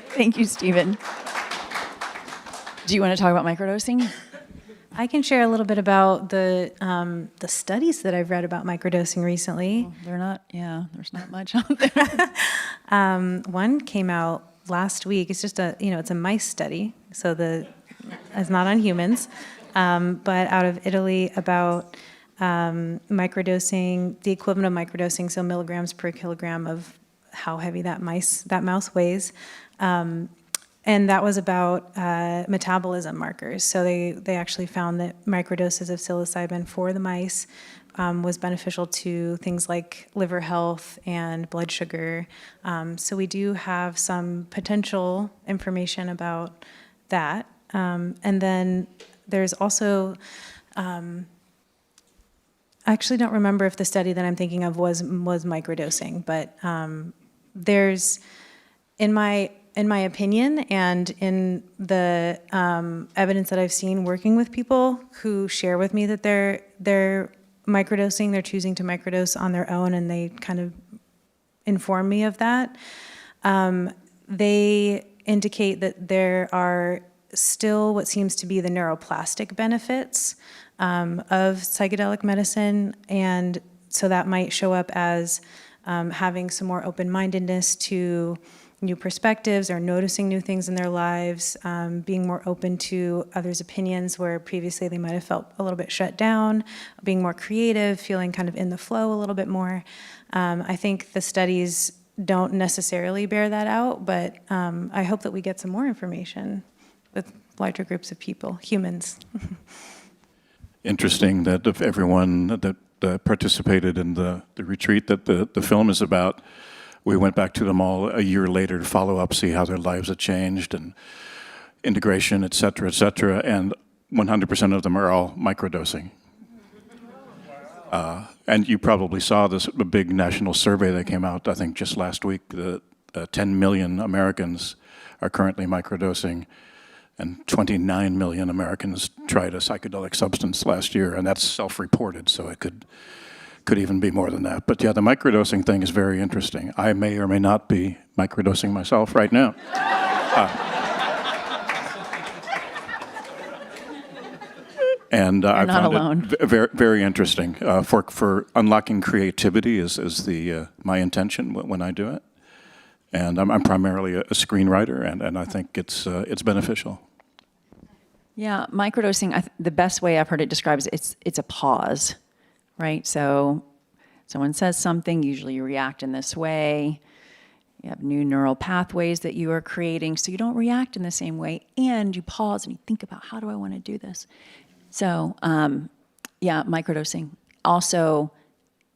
Thank you, Stephen. Do you want to talk about microdosing? I can share a little bit about the studies that I've read about microdosing recently. There's not much out there. One came out last week. It's just it's a mice study, so it's not on humans, but out of Italy about microdosing, the equivalent of microdosing, so milligrams per kilogram of how heavy that mouse weighs. And that was about metabolism markers. So they actually found that microdoses of psilocybin for the mice was beneficial to things like liver health and blood sugar. So we do have some potential information about that. And then there's also, I actually don't remember if the study that I'm thinking of was microdosing, but there's, in my in my opinion, and in the evidence that I've seen working with people who share with me that they're microdosing, they're choosing to microdose on their own, and they kind of inform me of that. They indicate that there are still what seems to be the neuroplastic benefits of psychedelic medicine, and so that might show up as having some more open-mindedness to new perspectives or noticing new things in their lives, being more open to others' opinions where previously they might have felt a little bit shut down, being more creative, feeling kind of in the flow a little bit more. I think the studies don't necessarily bear that out, but I hope that we get some more information with larger groups of people, humans. Interesting that of everyone that participated in the retreat that the film is about, we went back to them all a year later to follow up, see how their lives had changed and integration, et cetera, and 100% of them are all microdosing. And you probably saw this a big national survey that came out, I think, just last week. The 10 million Americans are currently microdosing, and 29 million Americans tried a psychedelic substance last year, and that's self-reported, so it could even be more than that. But yeah, the microdosing thing is very interesting. I may or may not be microdosing myself right now. And I not found alone. it very, very interesting. For unlocking creativity is my intention when I do it. And I'm primarily a screenwriter, and I think it's beneficial. Yeah, microdosing, the best way I've heard it described is it's a pause, right? So someone says something, usually you react in this way. You have new neural pathways that you are creating, so you don't react in the same way, and you pause and you think about, how do I want to do this? So, yeah, microdosing also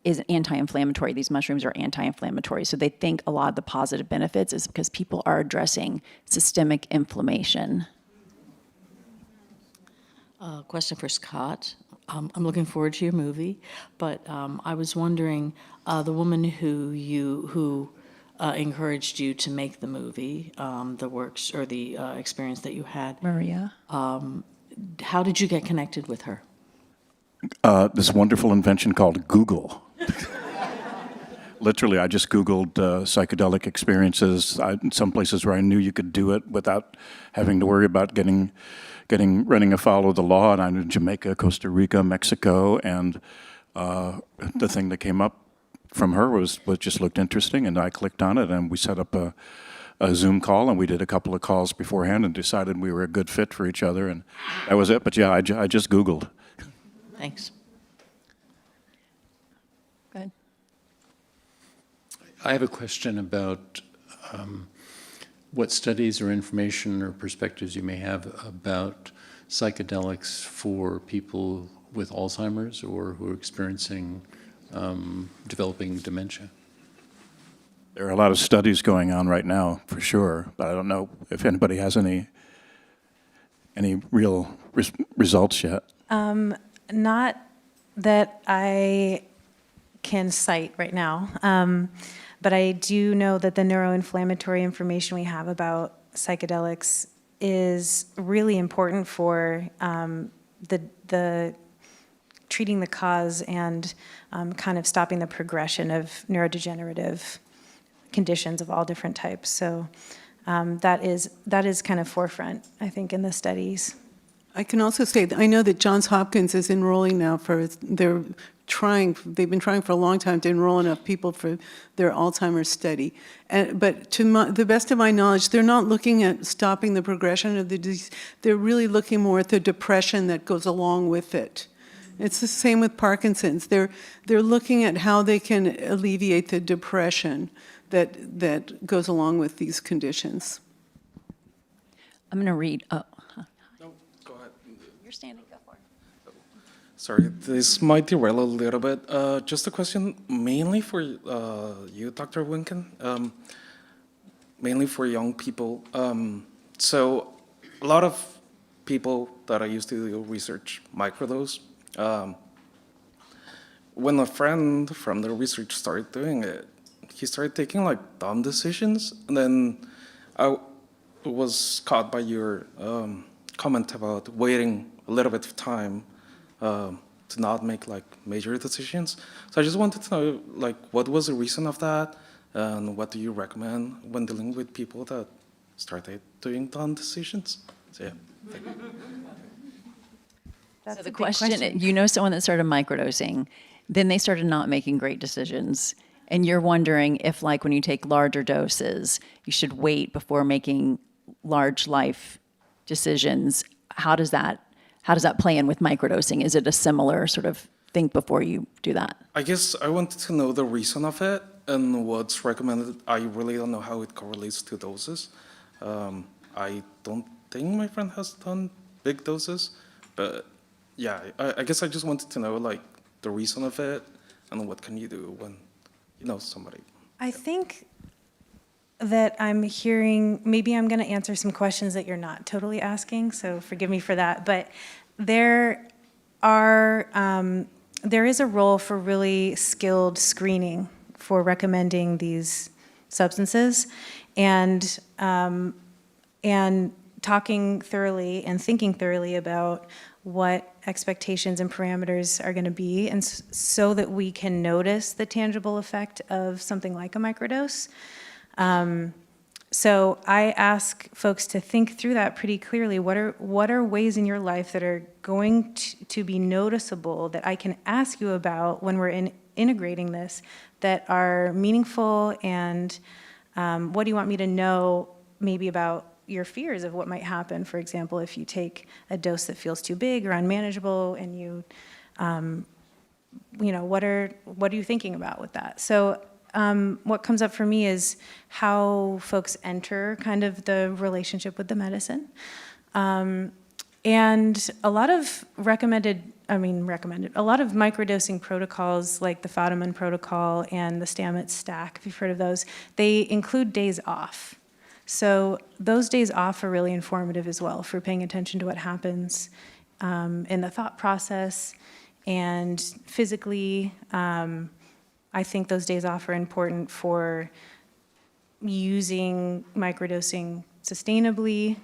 is anti-inflammatory. These mushrooms are anti-inflammatory, so they think a lot of the positive benefits is because people are addressing systemic inflammation. Question for Scott. I'm looking forward to your movie, but I was wondering, the woman who encouraged you to make the movie, the works or the experience that you had, Maria. How did you get connected with her? This wonderful invention called Google. Literally, I just Googled psychedelic experiences. Some places where I knew you could do it without having to worry about running afoul of the law. And I knew Jamaica, Costa Rica, Mexico, and the thing that came up from her was just looked interesting, and I clicked on it, and we set up a Zoom call, and we did a couple of calls beforehand and decided we were a good fit for each other, and that was it. But yeah, I just Googled. Thanks. Go ahead. I have a question about what studies or information or perspectives you may have about psychedelics for people with Alzheimer's or who are experiencing developing dementia. There are a lot of studies going on right now, for sure, but I don't know if anybody has any real results yet. Not that I can cite right now, but I do know that the neuroinflammatory information we have about psychedelics is really important for the treating the cause and kind of stopping the progression of neurodegenerative conditions of all different types. So that is kind of forefront, I think, in the studies. I can also say that I know that Johns Hopkins is enrolling now they've been trying for a long time to enroll enough people for their Alzheimer's study. But to the best of my knowledge, they're not looking at stopping the progression of the disease. They're really looking more at the depression that goes along with it. It's the same with Parkinson's. They're looking at how they can alleviate the depression that goes along with these conditions. I'm going to read. Oh. No, go ahead. You're standing. Go for it. Sorry, this might derail a little bit. Just a question mainly for you, Dr. Winken, mainly for young people. So a lot of people that I used to do research microdose. When a friend from the research started doing it, he started taking like dumb decisions, and then was caught by your comment about waiting a little bit of time to not make like major decisions. So I just wanted to know, like, what was the reason of that, and what do you recommend when dealing with people that started doing dumb decisions? So yeah. Thank you. So the question, you know someone that started microdosing, then they started not making great decisions. And you're wondering if, like, when you take larger doses, you should wait before making large life decisions. How does that play in with microdosing? Is it a similar sort of think before you do that? I guess I wanted to know the reason of it and what's recommended. I really don't know how it correlates to doses. I don't think my friend has done big doses, but yeah, I guess I just wanted to know like the reason of it and what can you do when you know somebody. I think that I'm hearing, maybe I'm going to answer some questions that you're not totally asking, so forgive me for that, but there is a role for really skilled screening for recommending these substances, and talking thoroughly and thinking thoroughly about what expectations and parameters are going to be, and so that we can notice the tangible effect of something like a microdose. So I ask folks to think through that pretty clearly. What are ways in your life that are going to be noticeable that I can ask you about when we're integrating this that are meaningful, and what do you want me to know maybe about your fears of what might happen? For example, if you take a dose that feels too big or unmanageable, and you know, what are you thinking about with that? So what comes up for me is how folks enter kind of the relationship with the medicine. And a lot of a lot of microdosing protocols like the Fadiman protocol and the Stamets stack, if you've heard of those, they include days off. So those days off are really informative as well for paying attention to what happens in the thought process and physically. I think those days off are important for using microdosing sustainably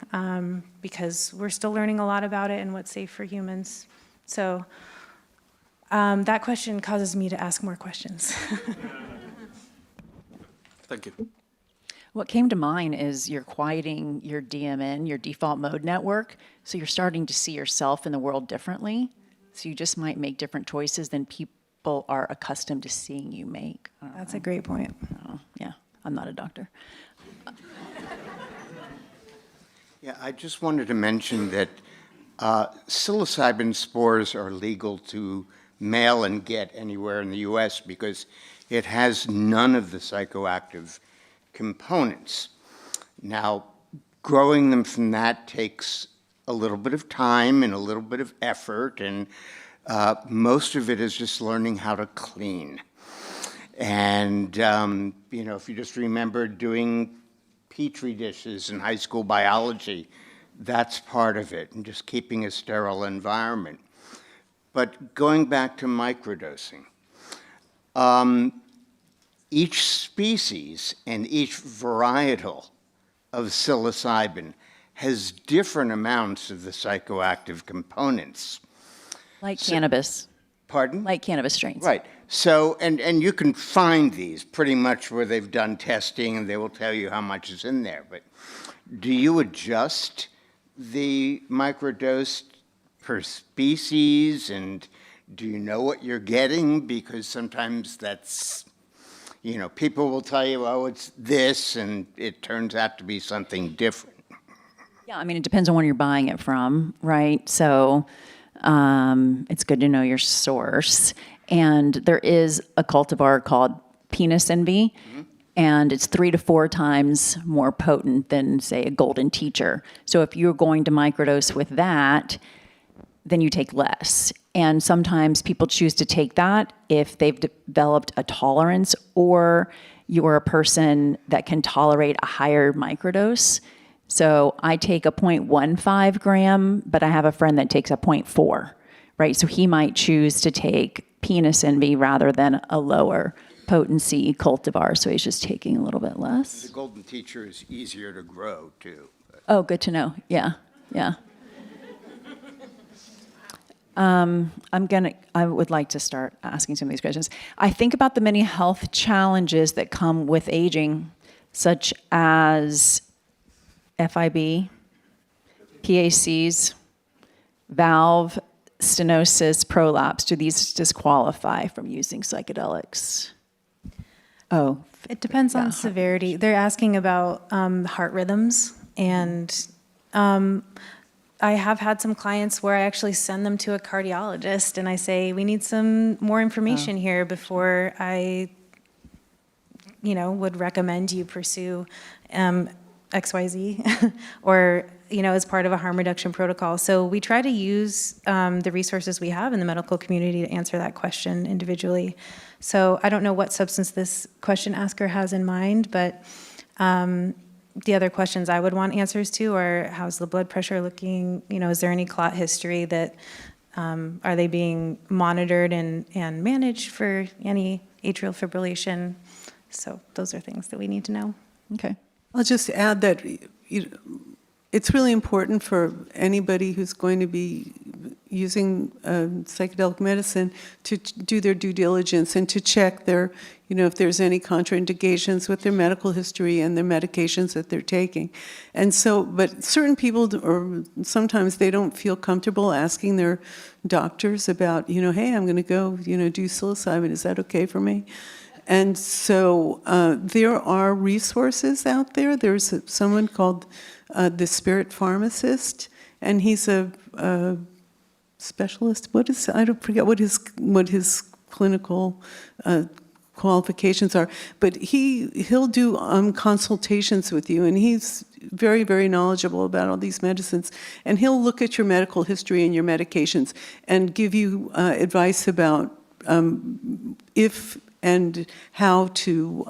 because we're still learning a lot about it and what's safe for humans. So that question causes me to ask more questions. Thank you. What came to mind is you're quieting your DMN, your default mode network, so you're starting to see yourself in the world differently. So you just might make different choices than people are accustomed to seeing you make. That's a great point. Oh, yeah, I'm not a doctor. Yeah, I just wanted to mention that psilocybin spores are legal to mail and get anywhere in the U.S. because it has none of the psychoactive components. Now, growing them from that takes a little bit of time and a little bit of effort, and most of it is just learning how to clean. And, you know, if you just remember doing Petri dishes in high school biology, that's part of it, and just keeping a sterile environment. But going back to microdosing, each species and each varietal of psilocybin has different amounts of the psychoactive components. Like cannabis. Pardon? Like cannabis strains. Right. So, and you can find these pretty much where they've done testing and they will tell you how much is in there. But do you adjust the microdose per species, and do you know what you're getting? Because sometimes that's, you know, people will tell you, oh, it's this, and it turns out to be something different. Yeah, I mean, it depends on where you're buying it from, right? So it's good to know your source. And there is a cultivar called penis envy, and it's 3 to 4 times more potent than, say, a golden teacher. So if you're going to microdose with that, then you take less. And sometimes people choose to take that if they've developed a tolerance, or you're a person that can tolerate a higher microdose. So I take a 0.15 gram, but I have a friend that takes a 0.4, right? So he might choose to take penis envy rather than a lower potency cultivar, so he's just taking a little bit less. The golden teacher is easier to grow, too. Oh, good to know. Yeah, yeah. I would like to start asking some of these questions. I think about the many health challenges that come with aging, such as FIB, PACs, valve stenosis, prolapse. Do these disqualify from using psychedelics? Oh. It depends on severity. They're asking about heart rhythms, and I have had some clients where I actually send them to a cardiologist and I say, we need some more information here before I, would recommend you pursue XYZ or, as part of a harm reduction protocol. So we try to use the resources we have in the medical community to answer that question individually. So I don't know what substance this question asker has in mind, but the other questions I would want answers to are, how's the blood pressure looking? Is there any clot history that, are they being monitored and managed for any atrial fibrillation? So those are things that we need to know. Okay. I'll just add that it's really important for anybody who's going to be using psychedelic medicine to do their due diligence and to check their, if there's any contraindications with their medical history and their medications that they're taking. And so, but certain people, or sometimes they don't feel comfortable asking their doctors about, hey, I'm going to go, do psilocybin. Is that okay for me? And so there are resources out there. There's someone called the Spirit Pharmacist, and he's a specialist. I don't forget what his clinical qualifications are, but he'll do consultations with you, and he's very, very knowledgeable about all these medicines, and he'll look at your medical history and your medications and give you advice about if and how to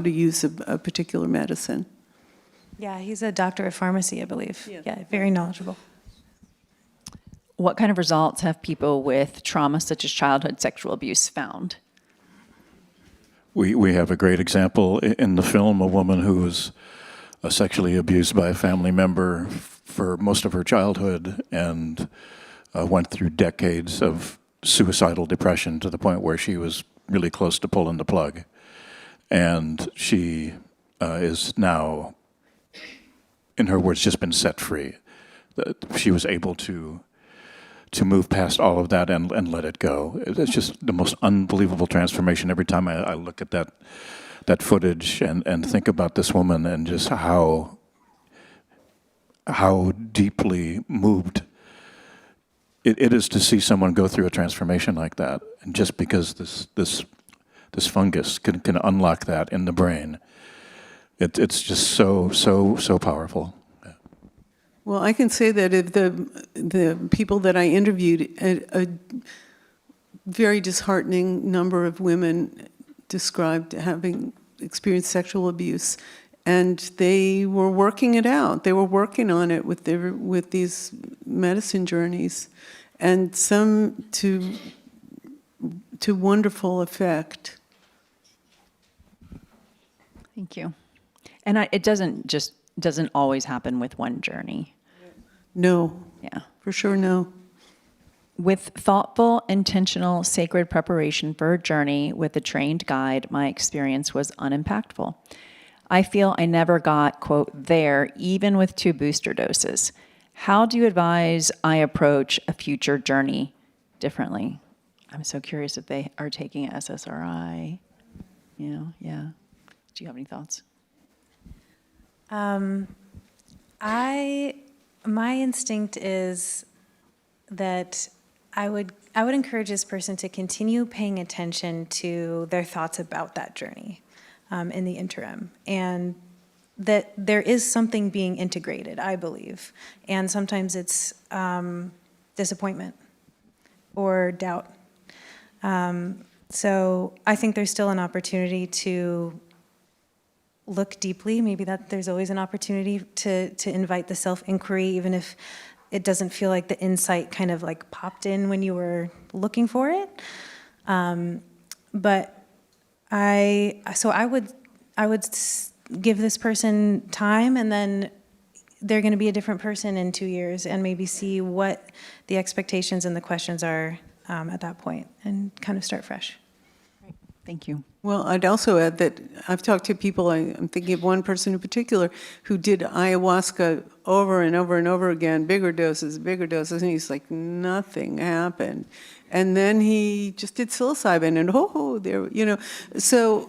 use a particular medicine. Yeah, he's a doctor of pharmacy, I believe. Yeah, very knowledgeable. What kind of results have people with trauma such as childhood sexual abuse found? We have a great example in the film, a woman who was sexually abused by a family member for most of her childhood and went through decades of suicidal depression to the point where she was really close to pulling the plug. And she is now, in her words, just been set free. She was able to move past all of that and let it go. It's just the most unbelievable transformation. Every time I look at that footage and think about this woman and just how deeply moved it is to see someone go through a transformation like that. And just because this fungus can unlock that in the brain, it's just so powerful. Well, I can say that if the people that I interviewed, a very disheartening number of women described having experienced sexual abuse, and they were working it out. They were working on it with these medicine journeys, and some to wonderful effect. Thank you. And it doesn't always happen with one journey. No. Yeah. For sure, no. With thoughtful, intentional, sacred preparation for a journey with a trained guide, my experience was unimpactful. I feel I never got, quote, there, even with 2 booster doses. How do you advise I approach a future journey differently? I'm so curious if they are taking SSRI. Yeah. Do you have any thoughts? My instinct is that I would encourage this person to continue paying attention to their thoughts about that journey in the interim, and that there is something being integrated, I believe, and sometimes it's disappointment or doubt. So I think there's still an opportunity to look deeply. Maybe that there's always an opportunity to invite the self-inquiry, even if it doesn't feel like the insight kind of like popped in when you were looking for it. But I would give this person time, and then they're going to be a different person in 2 years, and maybe see what the expectations and the questions are at that point, and kind of start fresh. Thank you. Well, I'd also add that I've talked to people, I'm thinking of one person in particular, who did ayahuasca over and over and over again, bigger doses, and he's like, nothing happened. And then he just did psilocybin, and there, so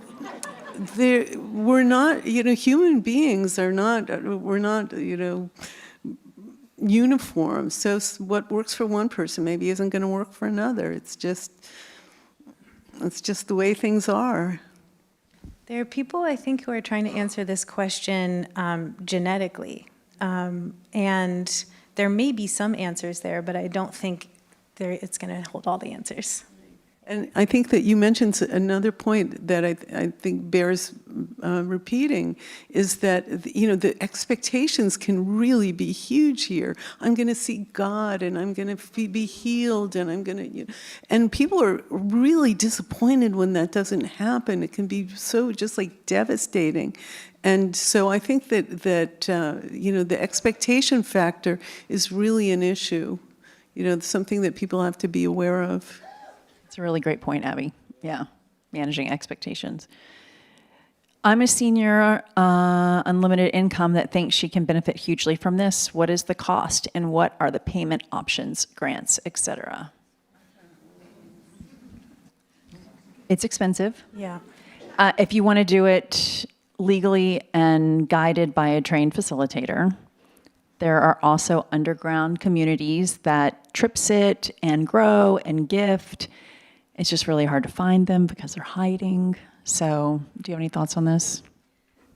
we're not, human beings are not, we're not, uniform. So what works for one person maybe isn't going to work for another. It's just the way things are. There are people, I think, who are trying to answer this question genetically. And there may be some answers there, but I don't think it's going to hold all the answers. And I think that you mentioned another point that I think bears repeating, is that the expectations can really be huge here. I'm going to see God, and I'm going to be healed, and I'm going to, and people are really disappointed when that doesn't happen. It can be so just like devastating. And so I think that the expectation factor is really an issue. Something that people have to be aware of. It's a really great point, Abby. Yeah, managing expectations. I'm a senior, unlimited income that thinks she can benefit hugely from this. What is the cost, and what are the payment options, grants, etc.? It's expensive. Yeah. If you want to do it legally and guided by a trained facilitator, there are also underground communities that trip sit and grow and gift. It's just really hard to find them because they're hiding. So do you have any thoughts on this?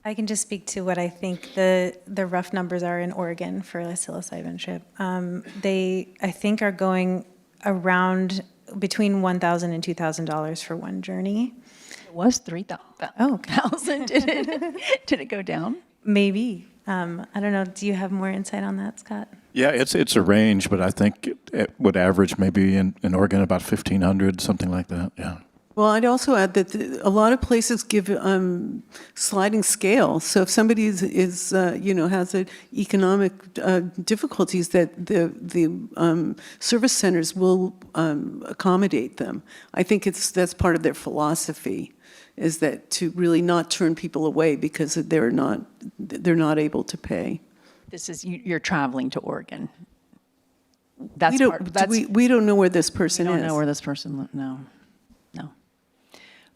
I can just speak to what I think the rough numbers are in Oregon for a psilocybin trip. They, I think, are going around between $1,000 and $2,000 for one journey. It was $3,000. Did it go down? Maybe. I don't know. Do you have more insight on that, Scott? Yeah, it's a range, but I think it would average maybe in Oregon about 1,500, something like that. Yeah. Well, I'd also add that a lot of places give sliding scale. So if somebody has economic difficulties, that the service centers will accommodate them. I think that's part of their philosophy, is that to really not turn people away because they're not able to pay. This is you're traveling to Oregon. We don't know where this person is. We don't know where this person. No.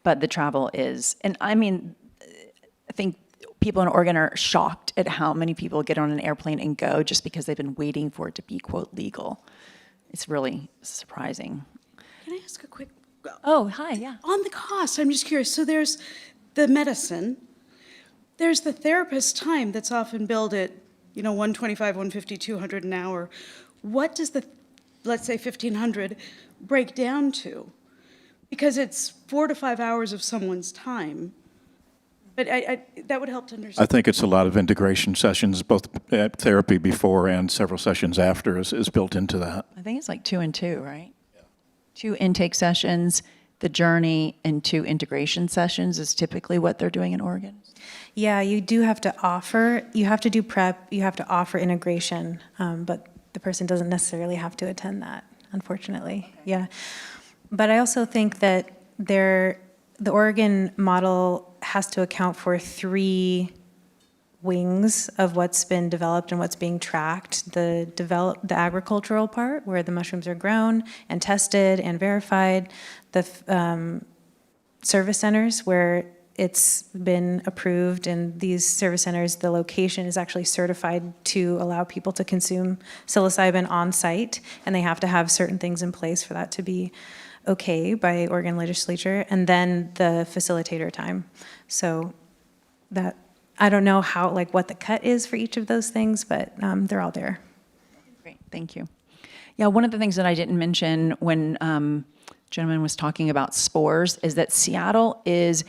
But the travel is, and I mean, I think people in Oregon are shocked at how many people get on an airplane and go just because they've been waiting for it to be, quote, legal. It's really surprising. Can I ask a quick? Oh, hi, yeah. On the cost, I'm just curious. So there's the medicine, there's the therapist time that's often billed at, $125, $150, $200 an hour. What does the, let's say $1,500, break down to? Because it's 4 to 5 hours of someone's time. But that would help to understand. I think it's a lot of integration sessions, both therapy before and several sessions after is built into that. I think it's like 2 and 2, right? Yeah. 2 intake sessions, the journey, and 2 integration sessions is typically what they're doing in Oregon. Yeah, you do have to offer, you have to do prep, you have to offer integration, but the person doesn't necessarily have to attend that, unfortunately. Okay. Yeah. But I also think that the Oregon model has to account for 3 wings of what's been developed and what's being tracked. The agricultural part, where the mushrooms are grown and tested and verified. The service centers, where it's been approved, and these service centers, the location is actually certified to allow people to consume psilocybin on site, and they have to have certain things in place for that to be okay by Oregon legislature, and then the facilitator time. So that, I don't know what the cut is for each of those things, but they're all there. Great, thank you. Yeah, one of the things that I didn't mention when gentleman was talking about spores is that Seattle is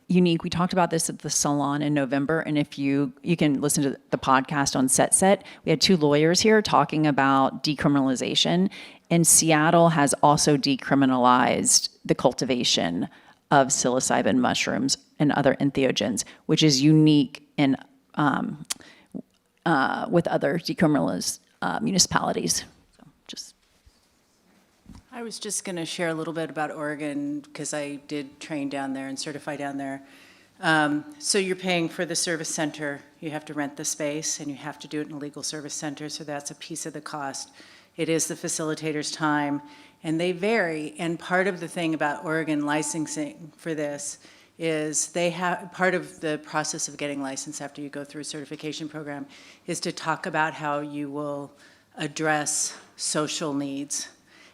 unique. We talked about this at the Salon in November, and if you can listen to the podcast on Set. We had 2 lawyers here talking about decriminalization, and Seattle has also decriminalized the cultivation of psilocybin mushrooms and other entheogens, which is unique in with other decriminalized municipalities. So just. I was just going to share a little bit about Oregon because I did train down there and certify down there. So you're paying for the service center. You have to rent the space, and you have to do it in a legal service center, so that's a piece of the cost. It is the facilitator's time, and they vary. And part of the thing about Oregon licensing for this is they have, part of the process of getting licensed after you go through a certification program is to talk about how you will address social needs.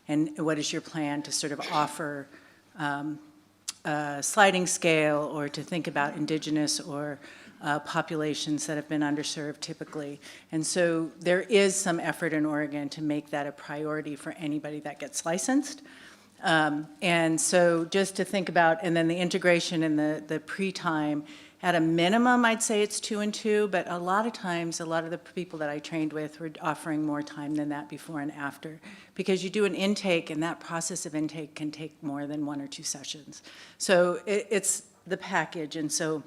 And what is your plan to sort of offer a sliding scale, or to think about indigenous or populations that have been underserved typically. And so there is some effort in Oregon to make that a priority for anybody that gets licensed. And so just to think about, and then the integration and the pre-time, at a minimum, I'd say it's 2 and 2, but a lot of times, a lot of the people that I trained with were offering more time than that before and after, because you do an intake, and that process of intake can take more than 1 or 2 sessions. So it's the package, and so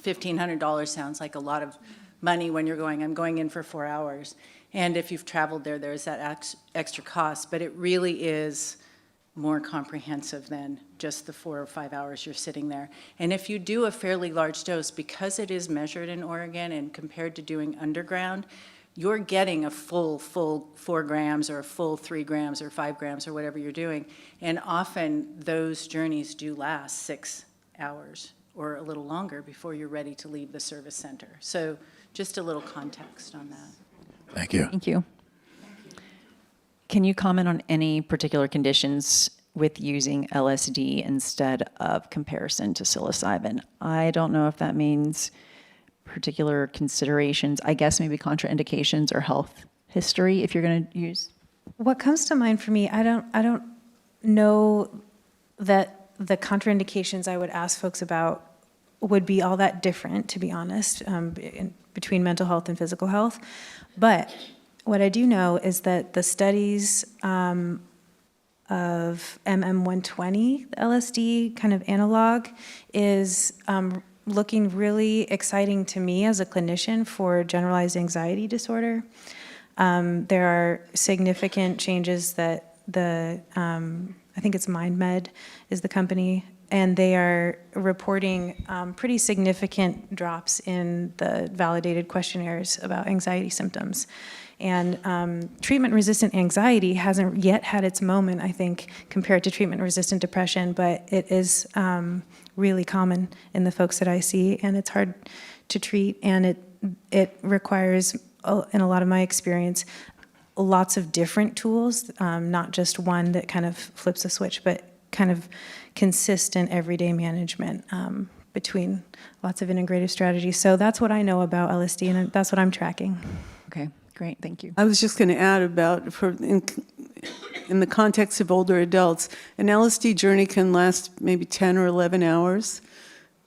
$1,500 sounds like a lot of money when you're going, I'm going in for 4 hours. And if you've traveled there, there's that extra cost, but it really is more comprehensive than just the 4 or 5 hours you're sitting there. And if you do a fairly large dose, because it is measured in Oregon and compared to doing underground, you're getting a full 4 grams or a full 3 grams or 5 grams or whatever you're doing. And often those journeys do last 6 hours or a little longer before you're ready to leave the service center. So just a little context on that. Thank you. Thank you. Can you comment on any particular conditions with using LSD instead of comparison to psilocybin? I don't know if that means particular considerations, I guess maybe contraindications or health history if you're going to use. What comes to mind for me, I don't know that the contraindications I would ask folks about would be all that different, to be honest, between mental health and physical health. But what I do know is that the studies of MM120, the LSD kind of analog, is looking really exciting to me as a clinician for generalized anxiety disorder. There are significant changes that I think it's MindMed is the company, and they are reporting pretty significant drops in the validated questionnaires about anxiety symptoms. And treatment-resistant anxiety hasn't yet had its moment, I think, compared to treatment-resistant depression, but it is really common in the folks that I see, and it's hard to treat, and it requires, in a lot of my experience, lots of different tools, not just one that kind of flips a switch, but kind of consistent everyday management between lots of integrative strategies. So that's what I know about LSD, and that's what I'm tracking. Okay. Great, thank you. I was just going to add about, in the context of older adults, an LSD journey can last maybe 10 or 11 hours,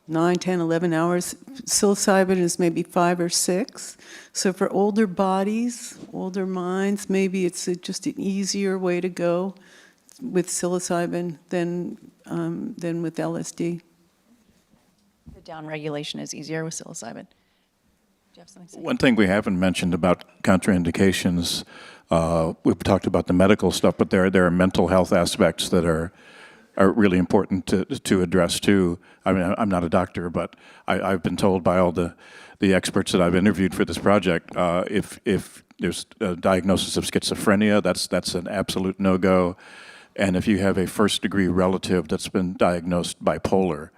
9, 10, 11 hours. Psilocybin is maybe 5 or 6. So for older bodies, older minds, maybe it's just an easier way to go with psilocybin than with LSD. The downregulation is easier with psilocybin. Do you have something to say? One thing we haven't mentioned about contraindications, we've talked about the medical stuff, but there are mental health aspects that are really important to address too. I mean, I'm not a doctor, but I've been told by all the experts that I've interviewed for this project, if there's a diagnosis of schizophrenia, that's an absolute no-go. And if you have a first-degree relative that's been diagnosed bipolar,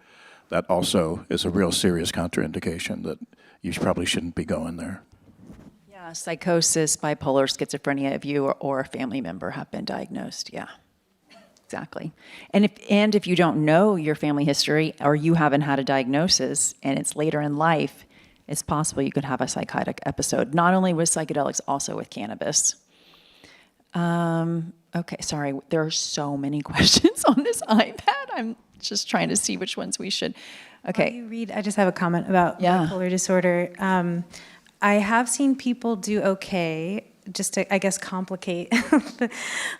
that also is a real serious contraindication that you probably shouldn't be going there. Yeah, psychosis, bipolar, schizophrenia, if you or a family member have been diagnosed, yeah, exactly. And if you don't know your family history or you haven't had a diagnosis and it's later in life, it's possible you could have a psychotic episode, not only with psychedelics, also with cannabis. Okay, sorry, there are so many questions on this iPad. I'm just trying to see which ones we should. Okay. While you read, I just have a comment about bipolar disorder. I have seen people do okay just to, I guess, complicate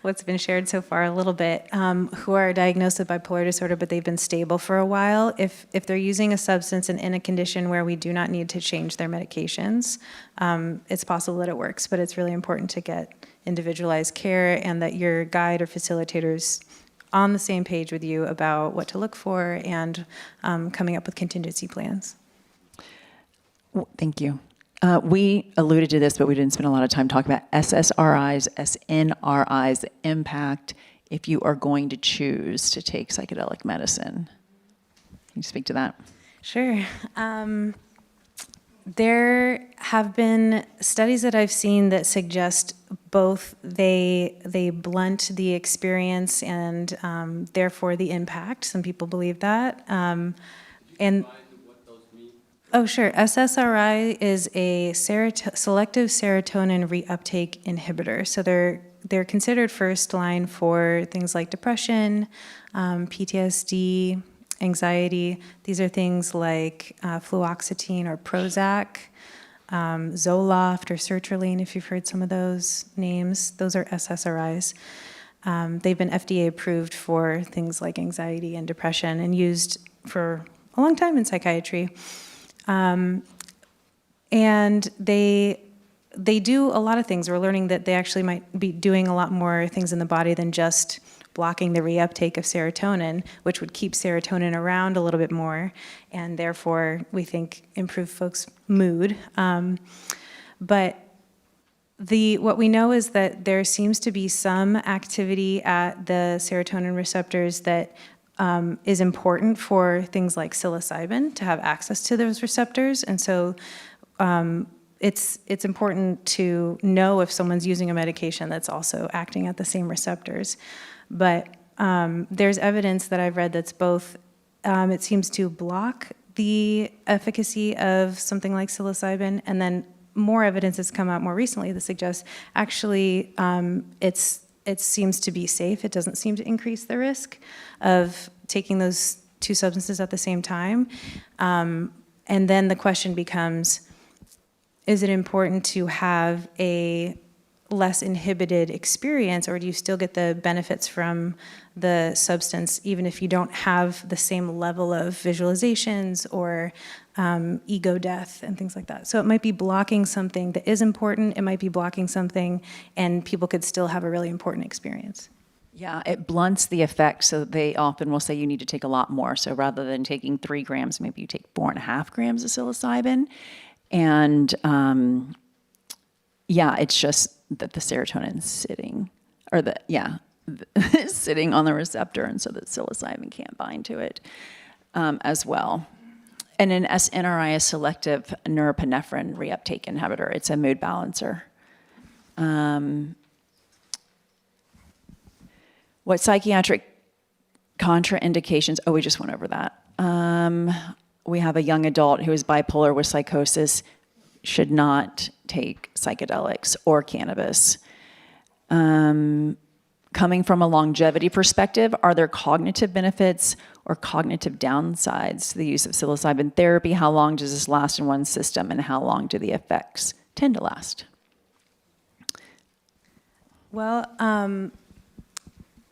what's been shared so far a little bit, who are diagnosed with bipolar disorder, but they've been stable for a while, if they're using a substance and in a condition where we do not need to change their medications, it's possible that it works, but it's really important to get individualized care and that your guide or facilitators on the same page with you about what to look for and coming up with contingency plans. Thank you. We alluded to this, but we didn't spend a lot of time talking about SSRIs, SNRIs, the impact if you are going to choose to take psychedelic medicine. Can you speak to that? Sure. There have been studies that I've seen that suggest both they blunt the experience and therefore the impact. Some people believe that. Oh, sure. SSRI is a selective serotonin reuptake inhibitor. So they're considered first line for things like depression, PTSD, anxiety. These are things like fluoxetine or Prozac, Zoloft or sertraline, if you've heard some of those names. Those are SSRIs. They've been FDA approved for things like anxiety and depression and used for a long time in psychiatry. And they do a lot of things. We're learning that they actually might be doing a lot more things in the body than just blocking the reuptake of serotonin, which would keep serotonin around a little bit more, and therefore, we think, improve folks' mood. But what we know is that there seems to be some activity at the serotonin receptors that is important for things like psilocybin to have access to those receptors. And so it's important to know if someone's using a medication that's also acting at the same receptors. But there's evidence that I've read that's both, it seems to block the efficacy of something like psilocybin, and then more evidence has come out more recently that suggests actually it seems to be safe. It doesn't seem to increase the risk of taking those two substances at the same time. And then the question becomes, is it important to have a less inhibited experience, or do you still get the benefits from the substance even if you don't have the same level of visualizations or ego death and things like that? So it might be blocking something that is important, it might be blocking something, and people could still have a really important experience. Yeah, it blunts the effect, so they often will say you need to take a lot more. So rather than taking 3 grams, maybe you take 4.5 grams of psilocybin. And yeah, it's just that the serotonin's sitting, or sitting on the receptor, and so that psilocybin can't bind to it as well. And an SNRI is selective norepinephrine reuptake inhibitor. It's a mood balancer. What psychiatric contraindications? Oh, we just went over that. We have a young adult who is bipolar with psychosis, should not take psychedelics or cannabis. Coming from a longevity perspective, are there cognitive benefits or cognitive downsides to the use of psilocybin therapy? How long does this last in one's system, and how long do the effects tend to last? Well,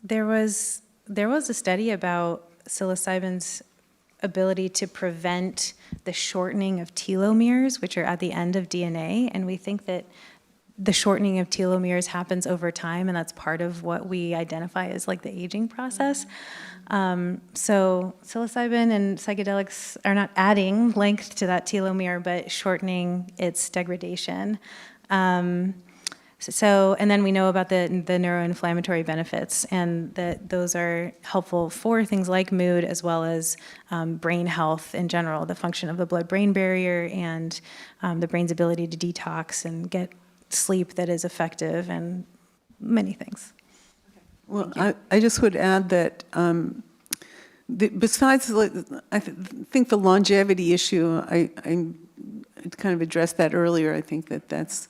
there was a study about psilocybin's ability to prevent the shortening of telomeres, which are at the end of DNA, and we think that the shortening of telomeres happens over time, and that's part of what we identify as like the aging process. So psilocybin and psychedelics are not adding length to that telomere, but shortening its degradation. And then we know about the neuroinflammatory benefits, and that those are helpful for things like mood as well as brain health in general, the function of the blood-brain barrier and the brain's ability to detox and get sleep that is effective and many things. Well, I just would add that besides, I think the longevity issue, I kind of addressed that earlier. I think that's,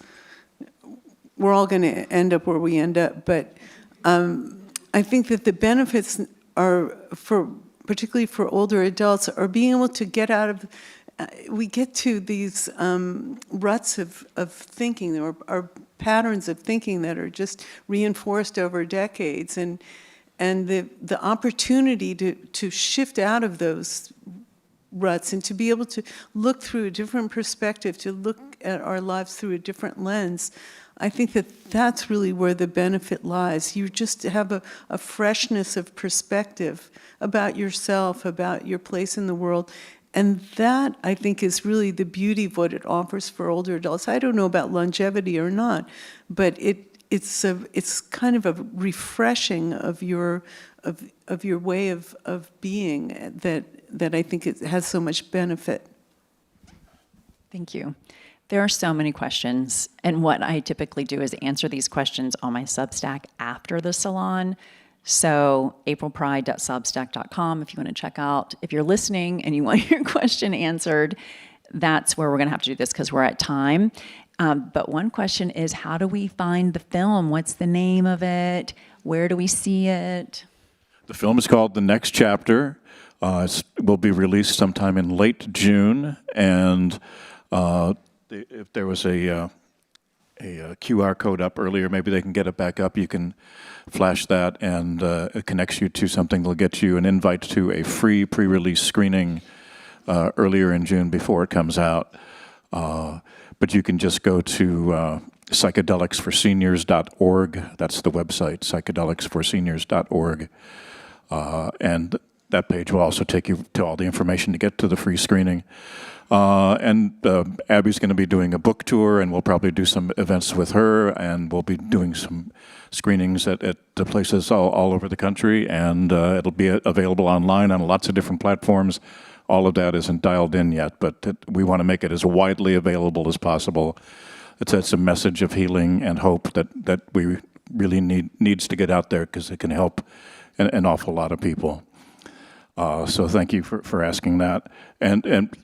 we're all going to end up where we end up, but I think that the benefits are, particularly for older adults, are being able to get out of we get to these ruts of thinking or patterns of thinking that are just reinforced over decades, and the opportunity to shift out of those ruts and to be able to look through a different perspective, to look at our lives through a different lens. I think that that's really where the benefit lies. You just have a freshness of perspective about yourself, about your place in the world. And that, I think, is really the beauty of what it offers for older adults. I don't know about longevity or not, but it's kind of a refreshing of your way of being that I think it has so much benefit. Thank you. There are so many questions, and what I typically do is answer these questions on my Substack after the salon. So aprilpride.substack.com if you want to check out. If you're listening and you want your question answered, that's where we're going to have to do this because we're at time. But one question is, how do we find the film? What's the name of it? Where do we see it? The film is called The Next Chapter. It will be released sometime in late June, and if there was a QR code up earlier, maybe they can get it back up. You can flash that, and it connects you to something that'll get you an invite to a free pre-release screening earlier in June before it comes out. But you can just go to psychedelicsforseniors.org. That's the website, psychedelicsforseniors.org. And that page will also take you to all the information to get to the free screening. And Abby's going to be doing a book tour, and we'll probably do some events with her, and we'll be doing some screenings at the places all over the country, and it'll be available online on lots of different platforms. All of that isn't dialed in yet, but we want to make it as widely available as possible. It's a message of healing and hope that we really needs to get out there because it can help an awful lot of people. So thank you for asking that. And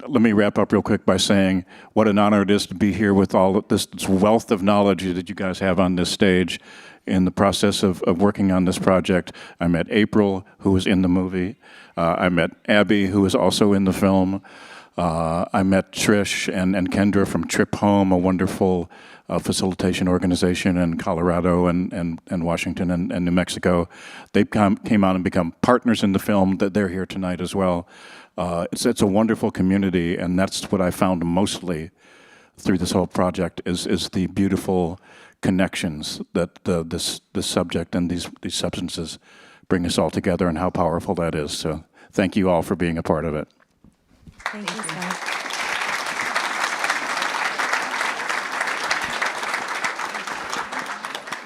let me wrap up real quick by saying what an honor it is to be here with all of this wealth of knowledge that you guys have on this stage. In the process of working on this project, I met April, who was in the movie. I met Abby, who was also in the film. I met Trish and Kendra from Trip Home, a wonderful facilitation organization in Colorado and Washington and New Mexico. They came out and become partners in the film. That they're here tonight as well. It's a wonderful community, and that's what I found mostly through this whole project is the beautiful connections that this subject and these substances bring us all together, and how powerful that is. So thank you all for being a part of it. Thank you, Scott.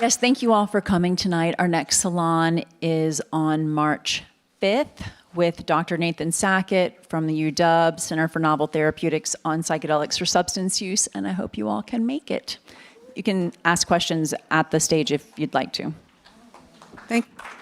Yes, thank you all for coming tonight. Our next salon is on March 5th with Dr. Nathan Sackett from the UW Center for Novel Therapeutics on psychedelics for substance use, and I hope you all can make it. You can ask questions at the stage if you'd like to. Thank you.